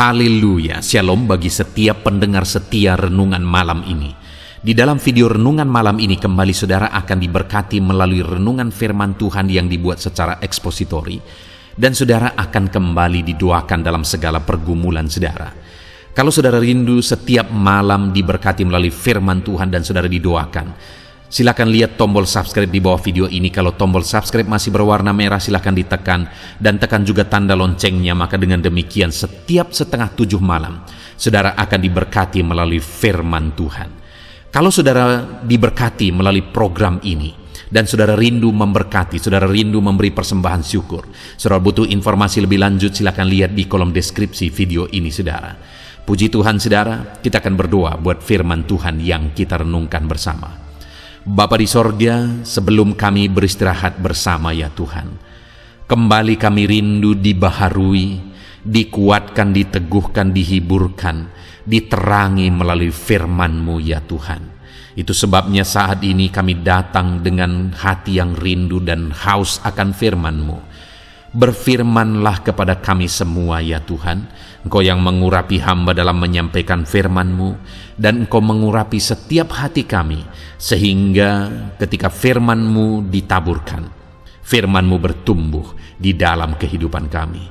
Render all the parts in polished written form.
Haleluya, shalom bagi setiap pendengar setia renungan malam ini. Di dalam video renungan malam ini kembali saudara akan diberkati melalui renungan firman Tuhan yang dibuat secara ekspositori. Dan saudara akan kembali didoakan dalam segala pergumulan saudara. Kalau saudara rindu setiap malam diberkati melalui firman Tuhan dan saudara didoakan, silakan lihat tombol subscribe di bawah video ini. Kalau tombol subscribe masih berwarna merah, silakan ditekan dan tekan juga tanda loncengnya. Maka dengan demikian setiap setengah 7 malam saudara akan diberkati melalui firman Tuhan. Kalau saudara diberkati melalui program ini dan saudara rindu memberkati, saudara rindu memberi persembahan syukur, saudara butuh informasi lebih lanjut, silakan lihat di kolom deskripsi video ini saudara. Puji Tuhan saudara, kita akan berdoa buat firman Tuhan yang kita renungkan bersama. Bapa di sorga, sebelum kami beristirahat bersama ya Tuhan, kembali kami rindu dibaharui, dikuatkan, diteguhkan, dihiburkan, diterangi melalui firman-Mu ya Tuhan. Itu sebabnya saat ini kami datang dengan hati yang rindu dan haus akan firman-Mu. Berfirmanlah kepada kami semua ya Tuhan. Engkau yang mengurapi hamba dalam menyampaikan firman-Mu, dan Engkau mengurapi setiap hati kami, sehingga ketika firman-Mu ditaburkan, firman-Mu bertumbuh di dalam kehidupan kami.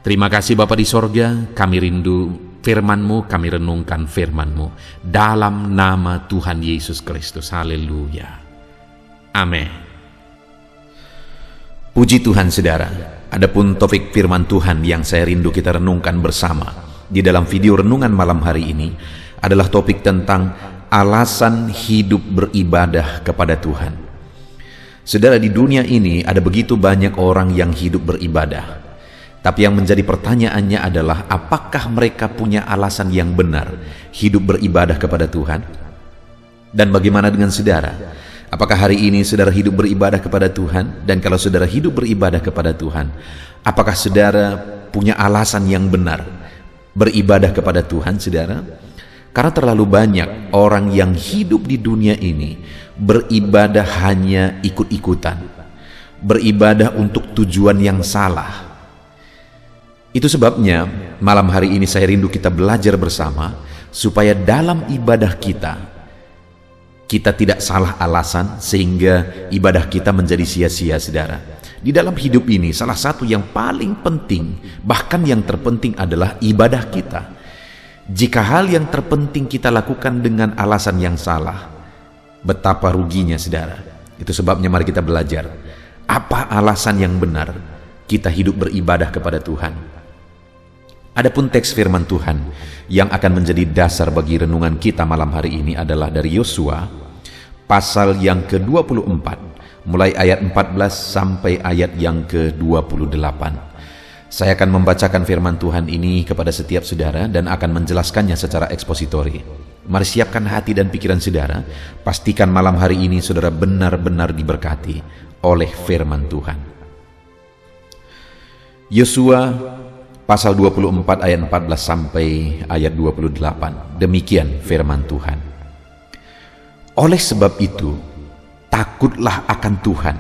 Terima kasih Bapa di sorga, kami rindu firman-Mu, kami renungkan firman-Mu dalam nama Tuhan Yesus Kristus. Haleluya. Amin. Puji Tuhan saudara. Adapun topik firman Tuhan yang saya rindu kita renungkan bersama di dalam video renungan malam hari ini adalah topik tentang alasan hidup beribadah kepada Tuhan. Saudara, di dunia ini ada begitu banyak orang yang hidup beribadah. Tapi yang menjadi pertanyaannya adalah apakah mereka punya alasan yang benar hidup beribadah kepada Tuhan? Dan bagaimana dengan saudara? Apakah hari ini saudara hidup beribadah kepada Tuhan? Dan kalau saudara hidup beribadah kepada Tuhan, apakah saudara punya alasan yang benar beribadah kepada Tuhan, saudara? Karena terlalu banyak orang yang hidup di dunia ini beribadah hanya ikut-ikutan, beribadah untuk tujuan yang salah. Itu sebabnya malam hari ini saya rindu kita belajar bersama supaya dalam ibadah kita tidak salah alasan sehingga ibadah kita menjadi sia-sia, saudara. Di dalam hidup ini salah satu yang paling penting, bahkan yang terpenting adalah ibadah kita. Jika hal yang terpenting kita lakukan dengan alasan yang salah, betapa ruginya, saudara. Itu sebabnya mari kita belajar apa alasan yang benar kita hidup beribadah kepada Tuhan. Adapun teks firman Tuhan yang akan menjadi dasar bagi renungan kita malam hari ini adalah dari Yosua pasal yang ke-24 mulai ayat 14 sampai ayat yang ke-28. Saya akan membacakan firman Tuhan ini kepada setiap saudara dan akan menjelaskannya secara ekspositori. Mari siapkan hati dan pikiran saudara, pastikan malam hari ini saudara benar-benar diberkati oleh firman Tuhan. Yosua pasal 24 ayat 14 sampai ayat 28. Demikian firman Tuhan. Oleh sebab itu, takutlah akan Tuhan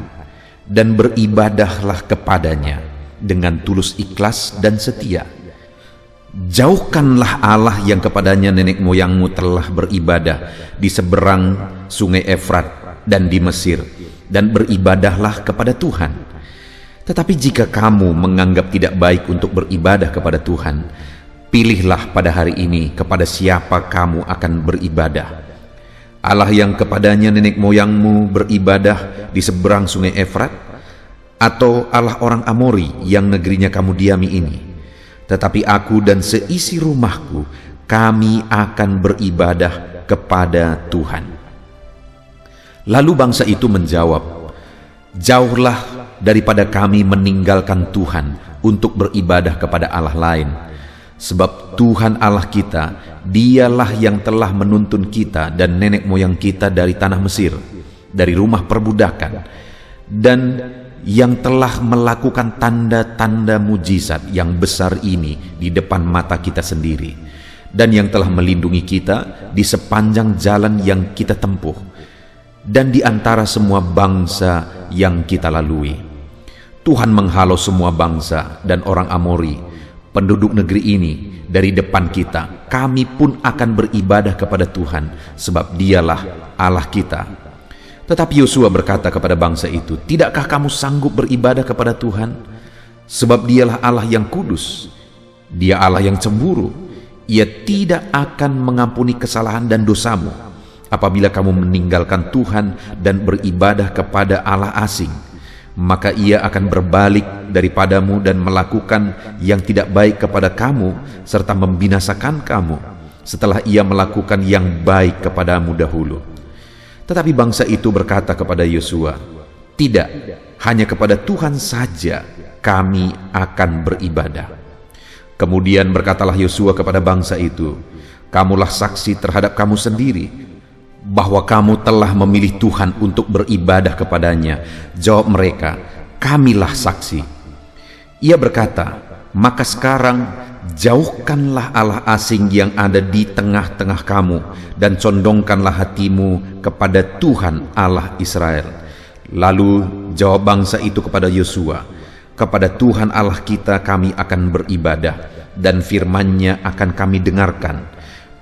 dan beribadahlah kepadanya dengan tulus ikhlas dan setia. Jauhkanlah Allah yang kepadanya nenek moyangmu telah beribadah di seberang sungai Efrat dan di Mesir, dan beribadahlah kepada Tuhan. Tetapi jika kamu menganggap tidak baik untuk beribadah kepada Tuhan, pilihlah pada hari ini kepada siapa kamu akan beribadah. Allah yang kepadanya nenek moyangmu beribadah di seberang sungai Efrat, atau Allah orang Amori yang negerinya kamu diami ini? Tetapi aku dan seisi rumahku, kami akan beribadah kepada Tuhan. Lalu bangsa itu menjawab, jauhlah daripada kami meninggalkan Tuhan untuk beribadah kepada Allah lain. Sebab Tuhan Allah kita, dialah yang telah menuntun kita dan nenek moyang kita dari tanah Mesir, dari rumah perbudakan, dan yang telah melakukan tanda-tanda mujizat yang besar ini di depan mata kita sendiri, dan yang telah melindungi kita di sepanjang jalan yang kita tempuh, dan di antara semua bangsa yang kita lalui. Tuhan menghalau semua bangsa dan orang Amori, penduduk negeri ini dari depan kita, kami pun akan beribadah kepada Tuhan, sebab Dialah Allah kita. Tetapi Yosua berkata kepada bangsa itu, tidakkah kamu sanggup beribadah kepada Tuhan? Sebab Dialah Allah yang kudus, Dia Allah yang cemburu. Ia tidak akan mengampuni kesalahan dan dosamu apabila kamu meninggalkan Tuhan dan beribadah kepada Allah asing. Maka Ia akan berbalik daripadamu dan melakukan yang tidak baik kepada kamu, serta membinasakan kamu setelah Ia melakukan yang baik kepadamu dahulu. Tetapi bangsa itu berkata kepada Yosua, tidak, hanya kepada Tuhan saja kami akan beribadah. Kemudian berkatalah Yosua kepada bangsa itu, kamulah saksi terhadap kamu sendiri bahwa kamu telah memilih Tuhan untuk beribadah kepadanya. Jawab mereka, kamilah saksi. Ia berkata, maka sekarang jauhkanlah Allah asing yang ada di tengah-tengah kamu, dan condongkanlah hatimu kepada Tuhan Allah Israel. Lalu jawab bangsa itu kepada Yosua, kepada Tuhan Allah kita kami akan beribadah, dan firman-Nya akan kami dengarkan.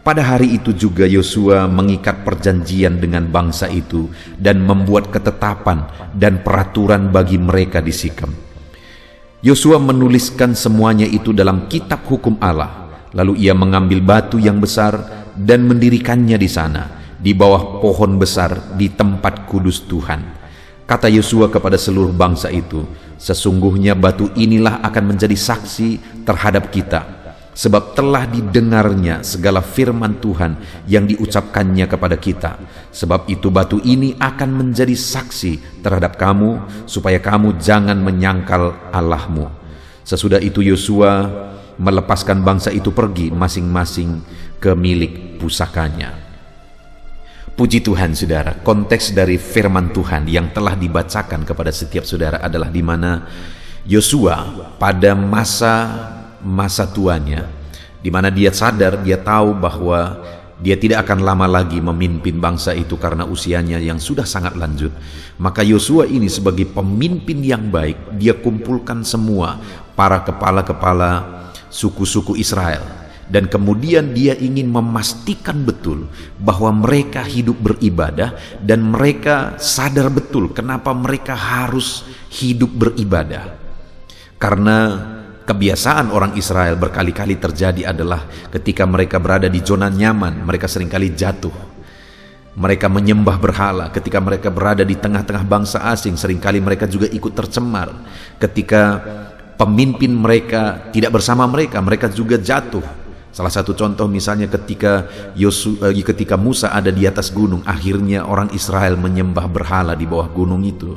Pada hari itu juga Yosua mengikat perjanjian dengan bangsa itu dan membuat ketetapan dan peraturan bagi mereka di Sikem. Yosua menuliskan semuanya itu dalam kitab hukum Allah. Lalu ia mengambil batu yang besar dan mendirikannya di sana, di bawah pohon besar di tempat kudus Tuhan. Kata Yosua kepada seluruh bangsa itu, sesungguhnya batu inilah akan menjadi saksi terhadap kita, sebab telah didengarnya segala firman Tuhan yang diucapkannya kepada kita. Sebab itu batu ini akan menjadi saksi terhadap kamu, supaya kamu jangan menyangkal Allahmu. Sesudah itu Yosua melepaskan bangsa itu pergi masing-masing ke milik pusakanya. Puji Tuhan saudara, konteks dari firman Tuhan yang telah dibacakan kepada setiap saudara adalah di mana Yosua pada masa tuanya, di mana dia sadar, dia tahu bahwa dia tidak akan lama lagi memimpin bangsa itu karena usianya yang sudah sangat lanjut. Maka Yosua ini sebagai pemimpin yang baik, dia kumpulkan semua para kepala-kepala suku-suku Israel, dan kemudian dia ingin memastikan betul bahwa mereka hidup beribadah, dan mereka sadar betul kenapa mereka harus hidup beribadah. Karena kebiasaan orang Israel berkali-kali terjadi adalah ketika mereka berada di zona nyaman, mereka seringkali jatuh. Mereka menyembah berhala. Ketika mereka berada di tengah-tengah bangsa asing, seringkali mereka juga ikut tercemar. Ketika pemimpin mereka tidak bersama mereka, mereka juga jatuh. Salah satu contoh misalnya ketika Musa ada di atas gunung, akhirnya orang Israel menyembah berhala di bawah gunung itu.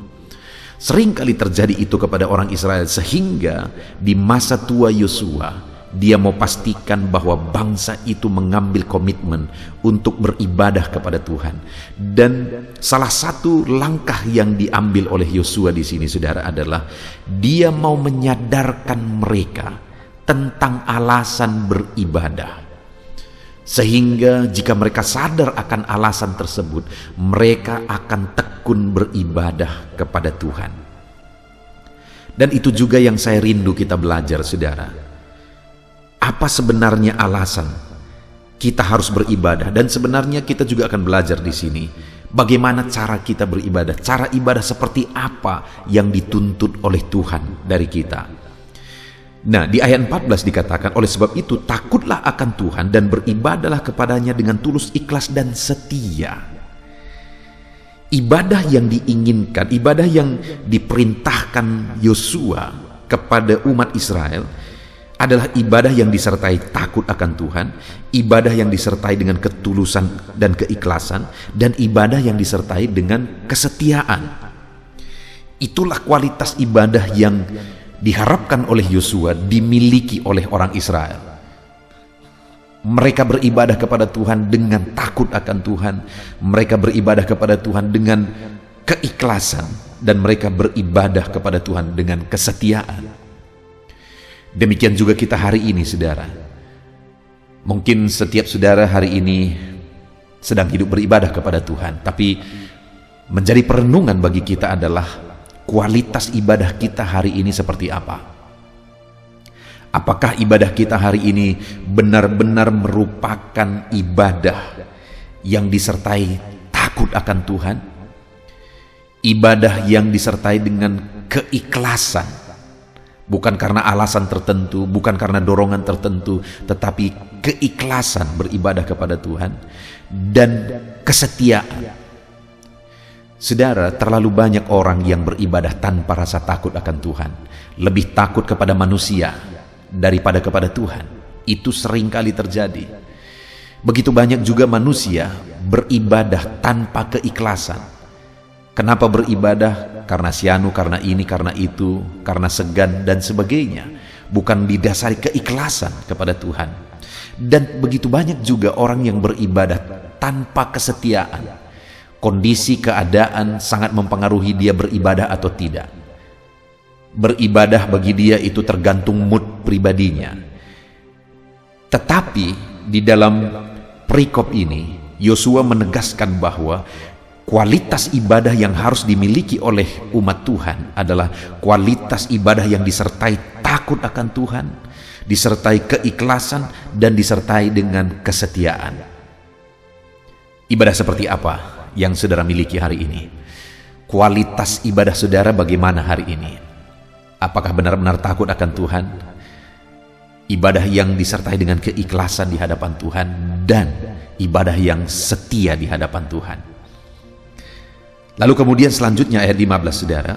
Sering kali terjadi itu kepada orang Israel, sehingga di masa tua Yosua, dia mau pastikan bahwa bangsa itu mengambil komitmen untuk beribadah kepada Tuhan. Dan salah satu langkah yang diambil oleh Yosua di sini saudara adalah dia mau menyadarkan mereka tentang alasan beribadah, sehingga jika mereka sadar akan alasan tersebut, mereka akan tekun beribadah kepada Tuhan. Dan itu juga yang saya rindu kita belajar saudara. Apa sebenarnya alasan kita harus beribadah? Dan sebenarnya kita juga akan belajar di sini bagaimana cara kita beribadah, cara ibadah seperti apa yang dituntut oleh Tuhan dari kita. Nah, di ayat 14 dikatakan, oleh sebab itu takutlah akan Tuhan dan beribadahlah kepadanya dengan tulus, ikhlas dan setia. Ibadah yang diinginkan, ibadah yang diperintahkan Yosua kepada umat Israel adalah ibadah yang disertai takut akan Tuhan, ibadah yang disertai dengan ketulusan dan keikhlasan, dan ibadah yang disertai dengan kesetiaan. Itulah kualitas ibadah yang diharapkan oleh Yosua dimiliki oleh orang Israel. Mereka beribadah kepada Tuhan dengan takut akan Tuhan, mereka beribadah kepada Tuhan dengan keikhlasan, dan mereka beribadah kepada Tuhan dengan kesetiaan. Demikian juga kita hari ini saudara. Mungkin setiap saudara hari ini sedang hidup beribadah kepada Tuhan, tapi menjadi perenungan bagi kita adalah kualitas ibadah kita hari ini seperti apa? Apakah ibadah kita hari ini benar-benar merupakan ibadah yang disertai takut akan Tuhan? Ibadah yang disertai dengan keikhlasan, bukan karena alasan tertentu, bukan karena dorongan tertentu, tetapi keikhlasan beribadah kepada Tuhan dan kesetiaan. Saudara, terlalu banyak orang yang beribadah tanpa rasa takut akan Tuhan, lebih takut kepada manusia daripada kepada Tuhan. Itu seringkali terjadi. Begitu banyak juga manusia beribadah tanpa keikhlasan. Kenapa beribadah? Karena sianu, karena ini, karena itu, karena segan dan sebagainya, bukan didasari keikhlasan kepada Tuhan. Dan begitu banyak juga orang yang beribadah tanpa kesetiaan. Kondisi keadaan sangat mempengaruhi dia beribadah atau tidak. Beribadah bagi dia itu tergantung mood pribadinya. Tetapi di dalam perikop ini Yosua menegaskan bahwa kualitas ibadah yang harus dimiliki oleh umat Tuhan adalah kualitas ibadah yang disertai takut akan Tuhan, disertai keikhlasan, dan disertai dengan kesetiaan. Ibadah seperti apa yang saudara miliki hari ini? Kualitas ibadah saudara bagaimana hari ini? Apakah benar-benar takut akan Tuhan? Ibadah yang disertai dengan keikhlasan di hadapan Tuhan dan ibadah yang setia di hadapan Tuhan. Lalu kemudian selanjutnya ayat 15, saudara.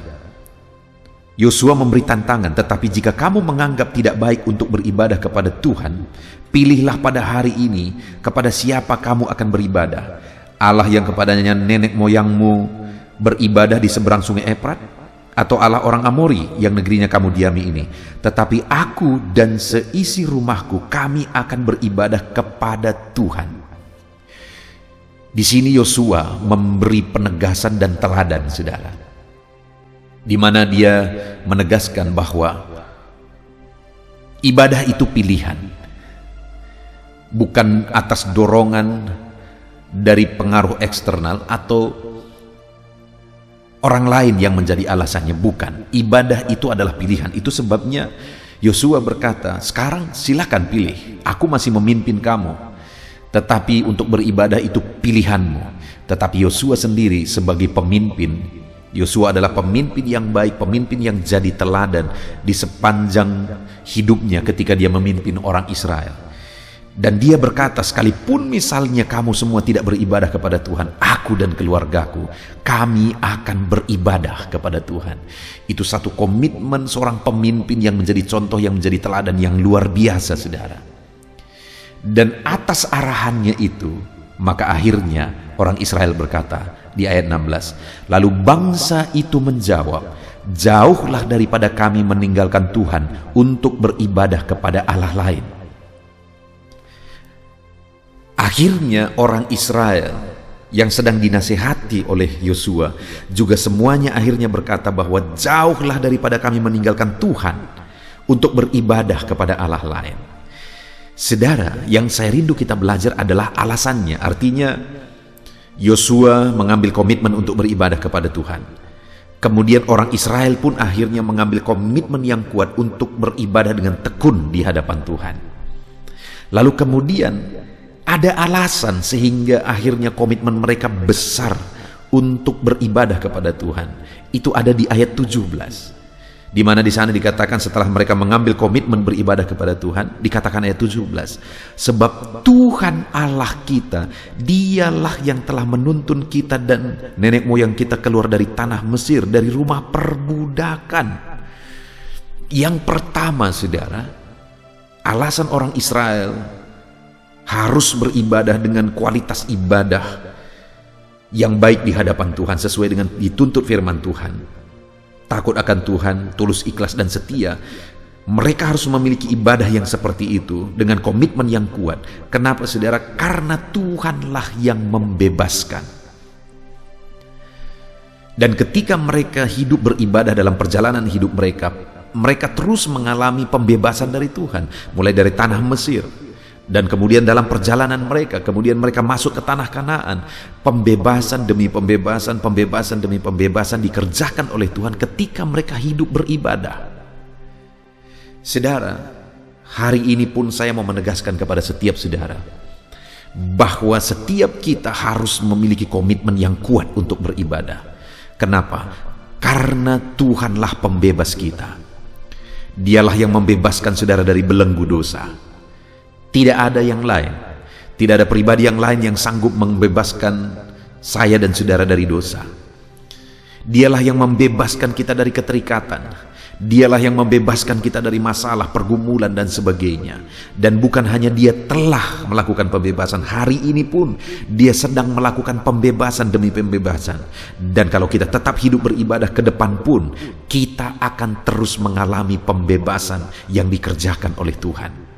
Yosua memberi tantangan, tetapi jika kamu menganggap tidak baik untuk beribadah kepada Tuhan, pilihlah pada hari ini kepada siapa kamu akan beribadah. Allah yang kepadanya nenek moyangmu beribadah di seberang sungai Efrat, atau Allah orang Amori yang negerinya kamu diami ini. Tetapi aku dan seisi rumahku, kami akan beribadah kepada Tuhan. Di sini Yosua memberi penegasan dan teladan, saudara, di mana dia menegaskan bahwa ibadah itu pilihan, bukan atas dorongan dari pengaruh eksternal atau orang lain yang menjadi alasannya. Bukan. Ibadah itu adalah pilihan. Itu sebabnya Yosua berkata, sekarang silakan pilih, aku masih memimpin kamu, tetapi untuk beribadah itu pilihanmu. Tetapi Yosua sendiri sebagai pemimpin, Yosua adalah pemimpin yang baik, pemimpin yang jadi teladan di sepanjang hidupnya ketika dia memimpin orang Israel. Dan dia berkata, sekalipun misalnya kamu semua tidak beribadah kepada Tuhan, aku dan keluargaku, kami akan beribadah kepada Tuhan. Itu satu komitmen seorang pemimpin yang menjadi contoh, yang menjadi teladan yang luar biasa, saudara. Dan atas arahannya itu, maka akhirnya orang Israel berkata di ayat 16, lalu bangsa itu menjawab, jauhlah daripada kami meninggalkan Tuhan untuk beribadah kepada Allah lain. Akhirnya orang Israel yang sedang dinasihati oleh Yosua juga semuanya akhirnya berkata bahwa jauhlah daripada kami meninggalkan Tuhan untuk beribadah kepada Allah lain. Saudara, yang saya rindu kita belajar adalah alasannya. Artinya Yosua mengambil komitmen untuk beribadah kepada Tuhan. Kemudian orang Israel pun akhirnya mengambil komitmen yang kuat untuk beribadah dengan tekun di hadapan Tuhan. Lalu kemudian ada alasan sehingga akhirnya komitmen mereka besar untuk beribadah kepada Tuhan. Itu ada di ayat 17. Di mana di sana dikatakan setelah mereka mengambil komitmen beribadah kepada Tuhan, dikatakan ayat 17, sebab Tuhan Allah kita, dialah yang telah menuntun kita dan nenek moyang kita keluar dari tanah Mesir, dari rumah perbudakan. Yang pertama, saudara, alasan orang Israel harus beribadah dengan kualitas ibadah yang baik di hadapan Tuhan sesuai dengan dituntut firman Tuhan. Takut akan Tuhan, tulus, ikhlas, dan setia. Mereka harus memiliki ibadah yang seperti itu dengan komitmen yang kuat. Kenapa, saudara? Karena Tuhanlah yang membebaskan. Dan ketika mereka hidup beribadah dalam perjalanan hidup mereka, mereka terus mengalami pembebasan dari Tuhan, mulai dari tanah Mesir. Dan kemudian dalam perjalanan mereka, kemudian mereka masuk ke tanah Kanaan. Pembebasan demi pembebasan, pembebasan demi pembebasan dikerjakan oleh Tuhan ketika mereka hidup beribadah. Saudara, hari ini pun saya mau menegaskan kepada setiap saudara bahwa setiap kita harus memiliki komitmen yang kuat untuk beribadah. Kenapa? Karena Tuhanlah pembebas kita. Dialah yang membebaskan saudara dari belenggu dosa. Tidak ada yang lain. Tidak ada pribadi yang lain yang sanggup membebaskan saya dan saudara dari dosa. Dialah yang membebaskan kita dari keterikatan. Dialah yang membebaskan kita dari masalah, pergumulan dan sebagainya. Dan bukan hanya dia telah melakukan pembebasan, hari ini pun dia sedang melakukan pembebasan demi pembebasan. Dan kalau kita tetap hidup beribadah ke depan pun, kita akan terus mengalami pembebasan yang dikerjakan oleh Tuhan.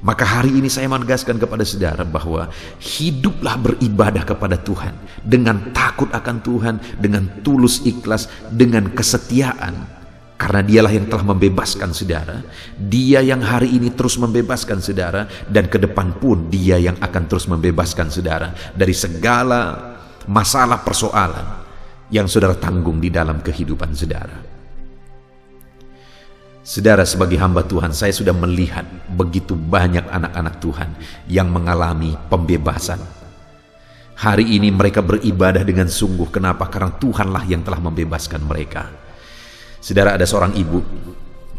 Maka hari ini saya menegaskan kepada saudara bahwa hiduplah beribadah kepada Tuhan dengan takut akan Tuhan, dengan tulus ikhlas, dengan kesetiaan. Karena dialah yang telah membebaskan saudara. Dia yang hari ini terus membebaskan saudara, dan ke depan pun dia yang akan terus membebaskan saudara dari segala masalah persoalan yang saudara tanggung di dalam kehidupan saudara. Saudara, sebagai hamba Tuhan, saya sudah melihat begitu banyak anak-anak Tuhan yang mengalami pembebasan. Hari ini mereka beribadah dengan sungguh. Kenapa? Karena Tuhanlah yang telah membebaskan mereka. Saudara, ada seorang ibu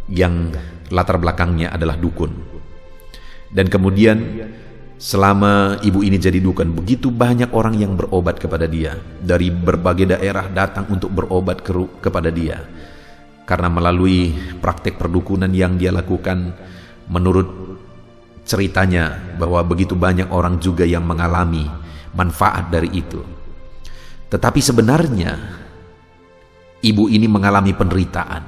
yang latar belakangnya adalah dukun. Dan kemudian selama ibu ini jadi dukun, begitu banyak orang yang berobat kepada dia. Dari berbagai daerah datang untuk berobat kepada dia. Karena melalui praktek perdukunan yang dia lakukan, menurut ceritanya bahwa begitu banyak orang juga yang mengalami manfaat dari itu. Tetapi sebenarnya ibu ini mengalami penderitaan,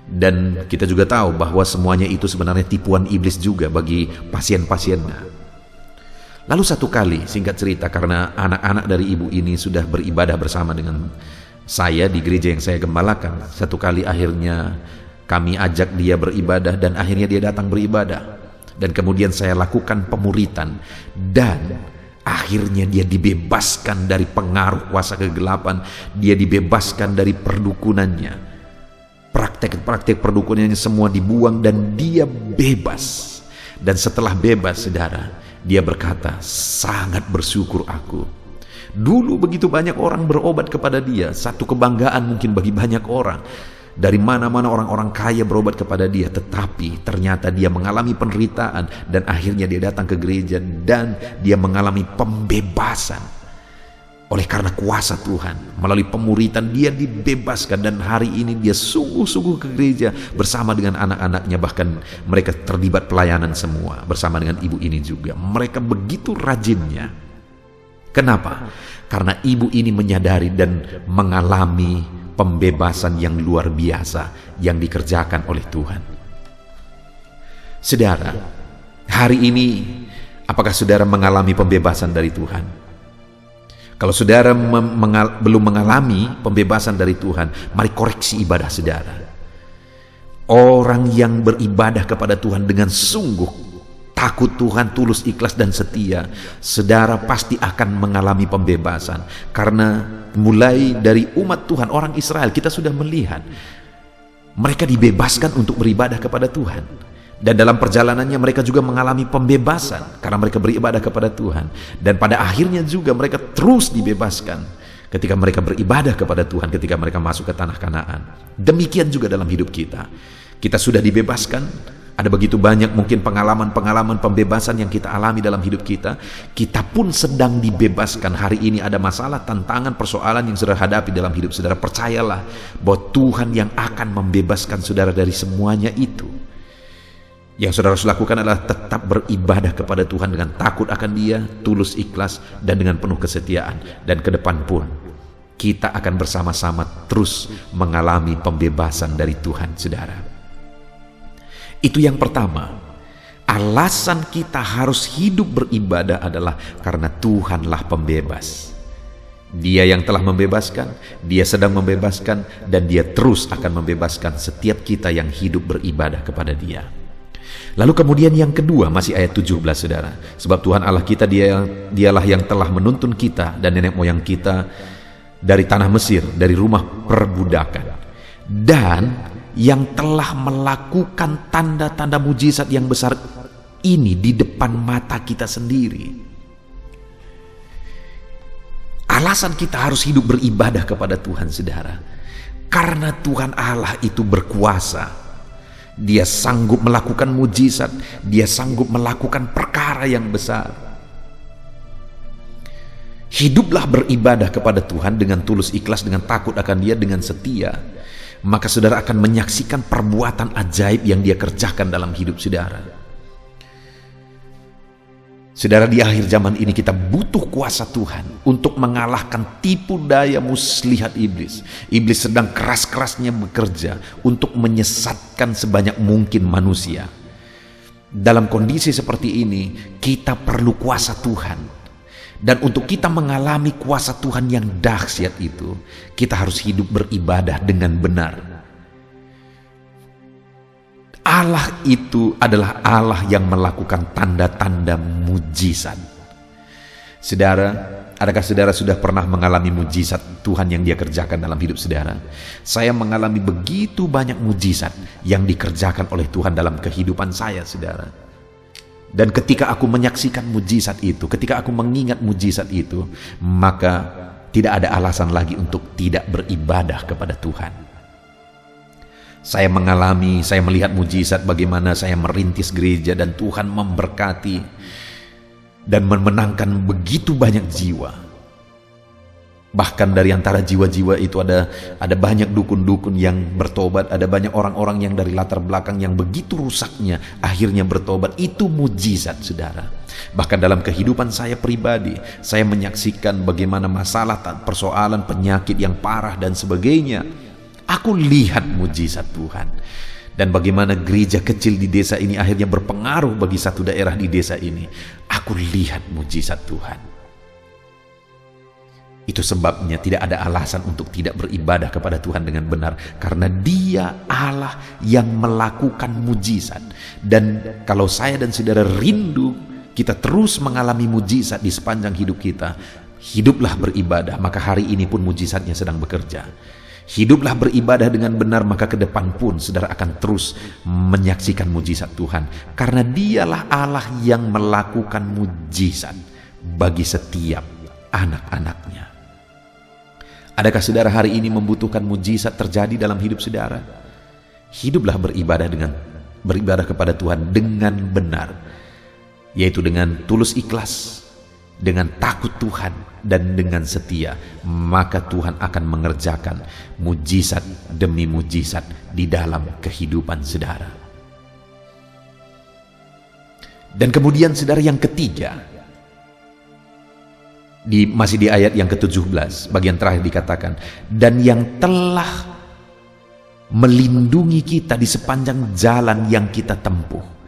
dan kita juga tahu bahwa semuanya itu sebenarnya tipuan iblis juga bagi pasien-pasiennya. Lalu satu kali, singkat cerita, karena anak-anak dari ibu ini sudah beribadah bersama dengan saya di gereja yang saya gembalakan, satu kali akhirnya kami ajak dia beribadah, dan akhirnya dia datang beribadah. Dan kemudian saya lakukan pemuritan, dan akhirnya dia dibebaskan dari pengaruh kuasa kegelapan. Dia dibebaskan dari perdukunannya. Praktek-praktek perdukunannya semua dibuang dan dia bebas. Dan setelah bebas, saudara, dia berkata, sangat bersyukur aku. Dulu begitu banyak orang berobat kepada dia. Satu kebanggaan mungkin bagi banyak orang. Dari mana-mana orang-orang kaya berobat kepada dia, tetapi ternyata dia mengalami penderitaan, dan akhirnya dia datang ke gereja dan dia mengalami pembebasan. Oleh karena kuasa Tuhan, melalui pemuritan dia dibebaskan, dan hari ini dia sungguh-sungguh ke gereja bersama dengan anak-anaknya, bahkan mereka terlibat pelayanan semua bersama dengan ibu ini juga. Mereka begitu rajinnya. Kenapa? Karena ibu ini menyadari dan mengalami pembebasan yang luar biasa yang dikerjakan oleh Tuhan. Saudara, hari ini apakah saudara mengalami pembebasan dari Tuhan? Kalau saudara belum mengalami pembebasan dari Tuhan, mari koreksi ibadah saudara. Orang yang beribadah kepada Tuhan dengan sungguh takut Tuhan, tulus, ikhlas, dan setia, saudara pasti akan mengalami pembebasan. Karena mulai dari umat Tuhan, orang Israel, kita sudah melihat mereka dibebaskan untuk beribadah kepada Tuhan. Dan dalam perjalanannya mereka juga mengalami pembebasan karena mereka beribadah kepada Tuhan. Dan pada akhirnya juga mereka terus dibebaskan ketika mereka beribadah kepada Tuhan, ketika mereka masuk ke tanah Kanaan. Demikian juga dalam hidup kita. Kita sudah dibebaskan. Ada begitu banyak mungkin pengalaman-pengalaman pembebasan yang kita alami dalam hidup kita. Kita pun sedang dibebaskan. Hari ini ada masalah, tantangan, persoalan yang saudara hadapi dalam hidup saudara. Percayalah bahwa Tuhan yang akan membebaskan saudara dari semuanya itu. Yang saudara harus lakukan adalah tetap beribadah kepada Tuhan dengan takut akan Dia, tulus, ikhlas, dan dengan penuh kesetiaan. Dan ke depan pun kita akan bersama-sama terus mengalami pembebasan dari Tuhan, saudara. Itu yang pertama. Alasan kita harus hidup beribadah adalah karena Tuhanlah pembebas. Dia yang telah membebaskan, Dia sedang membebaskan, dan Dia terus akan membebaskan setiap kita yang hidup beribadah kepada Dia. Lalu kemudian yang kedua, masih ayat 17, saudara. Sebab Tuhan Allah kita, Dialah yang telah menuntun kita dan nenek moyang kita dari tanah Mesir, dari rumah perbudakan. Dan yang telah melakukan tanda-tanda mujizat yang besar ini di depan mata kita sendiri. Alasan kita harus hidup beribadah kepada Tuhan, saudara, karena Tuhan Allah itu berkuasa. Dia sanggup melakukan mujizat, Dia sanggup melakukan perkara yang besar. Hiduplah beribadah kepada Tuhan dengan tulus ikhlas, dengan takut akan Dia, dengan setia. Maka saudara akan menyaksikan perbuatan ajaib yang Dia kerjakan dalam hidup saudara. Saudara, di akhir zaman ini kita butuh kuasa Tuhan untuk mengalahkan tipu daya muslihat iblis. Iblis sedang keras-kerasnya bekerja untuk menyesatkan sebanyak mungkin manusia. Dalam kondisi seperti ini, kita perlu kuasa Tuhan. Dan untuk kita mengalami kuasa Tuhan yang dahsyat itu, kita harus hidup beribadah dengan benar. Allah itu adalah Allah yang melakukan tanda-tanda mujizat. Saudara, adakah saudara sudah pernah mengalami mujizat Tuhan yang Dia kerjakan dalam hidup saudara? Saya mengalami begitu banyak mujizat yang dikerjakan oleh Tuhan dalam kehidupan saya, saudara. Dan ketika aku menyaksikan mujizat itu, ketika aku mengingat mujizat itu, maka tidak ada alasan lagi untuk tidak beribadah kepada Tuhan. Saya melihat mujizat bagaimana saya merintis gereja dan Tuhan memberkati dan memenangkan begitu banyak jiwa. Bahkan dari antara jiwa-jiwa itu ada banyak dukun-dukun yang bertobat, ada banyak orang-orang yang dari latar belakang yang begitu rusaknya akhirnya bertobat. Itu mujizat, saudara. Bahkan dalam kehidupan saya pribadi, saya menyaksikan bagaimana masalah, persoalan, penyakit yang parah dan sebagainya. Aku lihat mujizat Tuhan. Dan bagaimana gereja kecil di desa ini akhirnya berpengaruh bagi satu daerah di desa ini. Aku lihat mujizat Tuhan. Itu sebabnya tidak ada alasan untuk tidak beribadah kepada Tuhan dengan benar. Karena Dia Allah yang melakukan mujizat. Dan kalau saya dan saudara rindu kita terus mengalami mujizat di sepanjang hidup kita, hiduplah beribadah, maka hari ini pun mujizatnya sedang bekerja. Hiduplah beribadah dengan benar, maka ke depan pun saudara akan terus menyaksikan mujizat Tuhan. Karena Dialah Allah yang melakukan mujizat bagi setiap anak-anaknya. Adakah saudara hari ini membutuhkan mujizat terjadi dalam hidup saudara? Hiduplah beribadah kepada Tuhan dengan benar, yaitu dengan tulus ikhlas, dengan takut Tuhan, dan dengan setia. Maka Tuhan akan mengerjakan mujizat demi mujizat di dalam kehidupan saudara. Dan kemudian saudara, yang ketiga, masih di ayat yang ke-17, bagian terakhir dikatakan, dan yang telah melindungi kita di sepanjang jalan yang kita tempuh.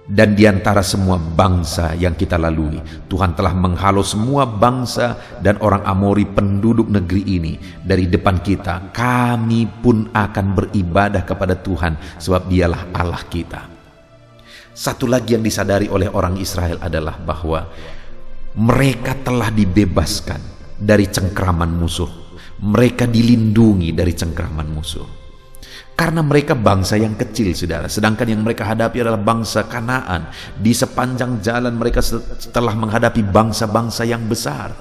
Dan di antara semua bangsa yang kita lalui, Tuhan telah menghalau semua bangsa dan orang Amori penduduk negeri ini dari depan kita. Kami pun akan beribadah kepada Tuhan, sebab Dialah Allah kita. Satu lagi yang disadari oleh orang Israel adalah bahwa mereka telah dibebaskan dari cengkraman musuh. Mereka dilindungi dari cengkraman musuh. Karena mereka bangsa yang kecil, saudara. Sedangkan yang mereka hadapi adalah bangsa Kanaan. Di sepanjang jalan mereka telah menghadapi bangsa-bangsa yang besar.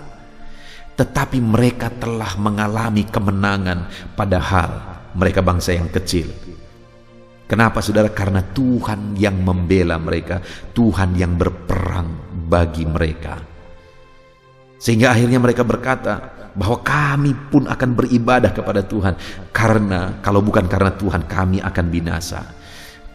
Tetapi mereka telah mengalami kemenangan, padahal mereka bangsa yang kecil. Kenapa, saudara? Karena Tuhan yang membela mereka, Tuhan yang berperang bagi mereka. Sehingga akhirnya mereka berkata bahwa kami pun akan beribadah kepada Tuhan, karena kalau bukan karena Tuhan kami akan binasa.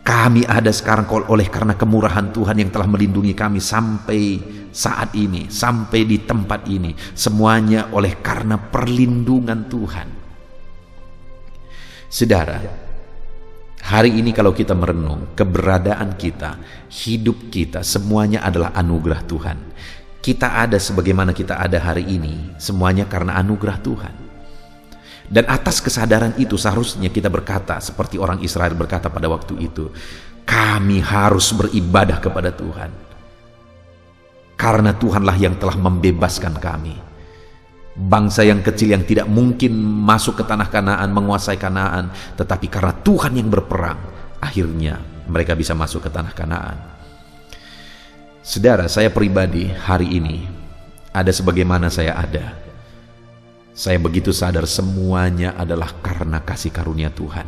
Kami ada sekarang karena kemurahan Tuhan yang telah melindungi kami sampai saat ini, sampai di tempat ini. Semuanya oleh karena perlindungan Tuhan. Saudara, hari ini kalau kita merenung, keberadaan kita, hidup kita, semuanya adalah anugerah Tuhan. Kita ada sebagaimana kita ada hari ini, semuanya karena anugerah Tuhan. Dan atas kesadaran itu seharusnya kita berkata seperti orang Israel berkata pada waktu itu, kami harus beribadah kepada Tuhan, karena Tuhanlah yang telah membebaskan kami bangsa yang kecil yang tidak mungkin masuk ke tanah Kanaan, menguasai Kanaan, tetapi karena Tuhan yang berperang, akhirnya mereka bisa masuk ke tanah Kanaan. Saudara, saya pribadi hari ini ada sebagaimana saya ada. Saya begitu sadar semuanya adalah karena kasih karunia Tuhan.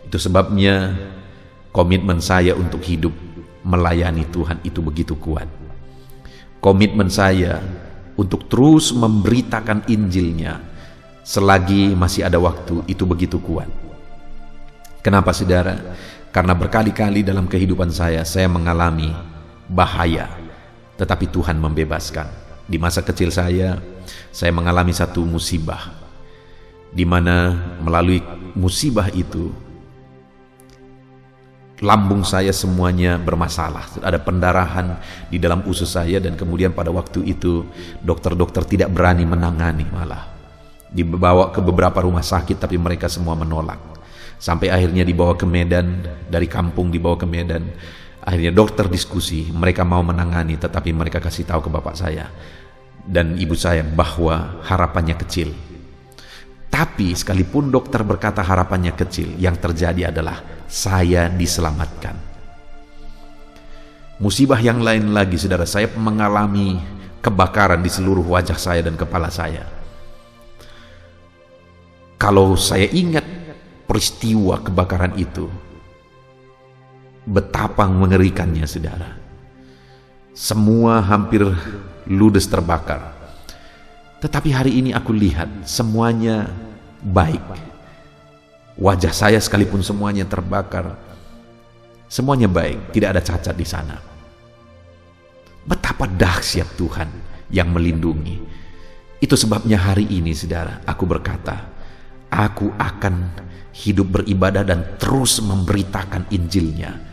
Itu sebabnya komitmen saya untuk hidup melayani Tuhan itu begitu kuat. Komitmen saya untuk terus memberitakan Injilnya selagi masih ada waktu itu begitu kuat. Kenapa saudara? Karena berkali-kali dalam kehidupan saya mengalami bahaya, tetapi Tuhan membebaskan. Di masa kecil saya mengalami satu musibah, di mana melalui musibah itu lambung saya semuanya bermasalah, ada pendarahan di dalam usus saya, dan kemudian pada waktu itu dokter-dokter tidak berani menangani, malah dibawa ke beberapa rumah sakit tapi mereka semua menolak, sampai akhirnya dibawa ke Medan, dari kampung dibawa ke Medan. Akhirnya dokter diskusi, mereka mau menangani, tetapi mereka kasih tahu ke bapak saya dan ibu saya bahwa harapannya kecil. Tapi sekalipun dokter berkata harapannya kecil, yang terjadi adalah saya diselamatkan. Musibah yang lain lagi, saudara, saya mengalami kebakaran di seluruh wajah saya dan kepala saya. Kalau saya ingat peristiwa kebakaran itu, betapa mengerikannya, saudara. Semua hampir ludes terbakar. Tetapi hari ini aku lihat semuanya baik. Wajah saya sekalipun semuanya terbakar, semuanya baik, tidak ada cacat di sana. Betapa dahsyat Tuhan yang melindungi. Itu sebabnya hari ini, saudara, aku berkata, aku akan hidup beribadah dan terus memberitakan Injilnya.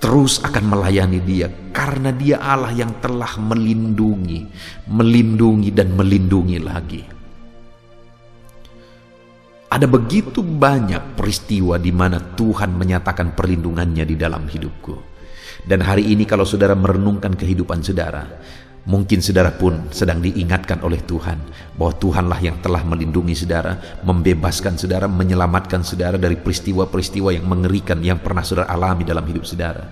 Terus akan melayani Dia, karena Dia Allah yang telah melindungi dan melindungi lagi. Ada begitu banyak peristiwa di mana Tuhan menyatakan perlindungannya di dalam hidupku. Dan hari ini kalau saudara merenungkan kehidupan saudara, mungkin saudara pun sedang diingatkan oleh Tuhan bahwa Tuhanlah yang telah melindungi saudara, membebaskan saudara, menyelamatkan saudara dari peristiwa-peristiwa yang mengerikan yang pernah saudara alami dalam hidup saudara.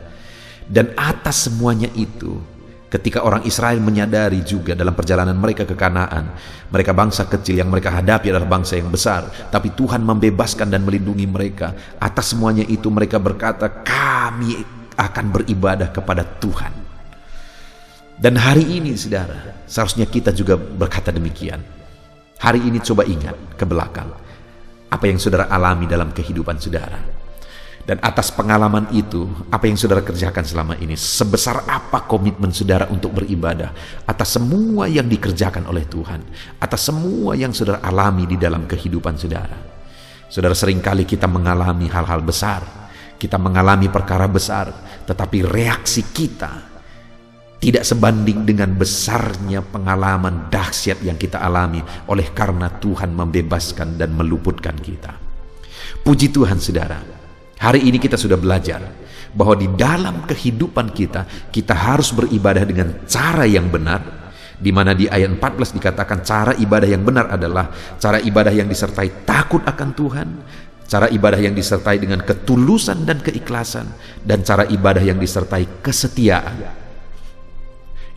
Dan atas semuanya itu, ketika orang Israel menyadari juga dalam perjalanan mereka ke Kanaan, mereka bangsa kecil, yang mereka hadapi adalah bangsa yang besar, tapi Tuhan membebaskan dan melindungi mereka. Atas semuanya itu mereka berkata, kami akan beribadah kepada Tuhan. Dan hari ini, saudara, seharusnya kita juga berkata demikian. Hari ini coba ingat ke belakang apa yang saudara alami dalam kehidupan saudara. Dan atas pengalaman itu, apa yang saudara kerjakan selama ini, sebesar apa komitmen saudara untuk beribadah atas semua yang dikerjakan oleh Tuhan, atas semua yang saudara alami di dalam kehidupan saudara. Saudara, seringkali kita mengalami hal-hal besar, kita mengalami perkara besar, tetapi reaksi kita tidak sebanding dengan besarnya pengalaman dahsyat yang kita alami oleh karena Tuhan membebaskan dan meluputkan kita. Puji Tuhan, saudara, hari ini kita sudah belajar bahwa di dalam kehidupan kita harus beribadah dengan cara yang benar, di mana di ayat 14 dikatakan cara ibadah yang benar adalah cara ibadah yang disertai takut akan Tuhan, cara ibadah yang disertai dengan ketulusan dan keikhlasan, dan cara ibadah yang disertai kesetiaan.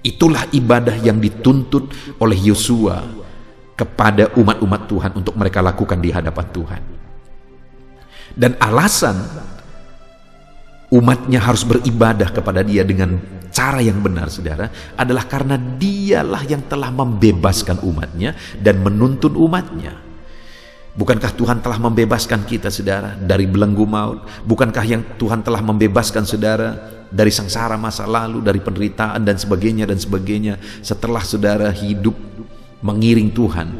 Itulah ibadah yang dituntut oleh Yosua kepada umat-umat Tuhan untuk mereka lakukan di hadapan Tuhan. Dan alasan umatnya harus beribadah kepada Dia dengan cara yang benar, saudara, adalah karena Dialah yang telah membebaskan umatnya dan menuntun umatnya. Bukankah Tuhan telah membebaskan kita, saudara, dari belenggu maut? Bukankah yang Tuhan telah membebaskan saudara dari sengsara masa lalu, dari penderitaan dan sebagainya dan sebagainya, setelah saudara hidup mengiring Tuhan?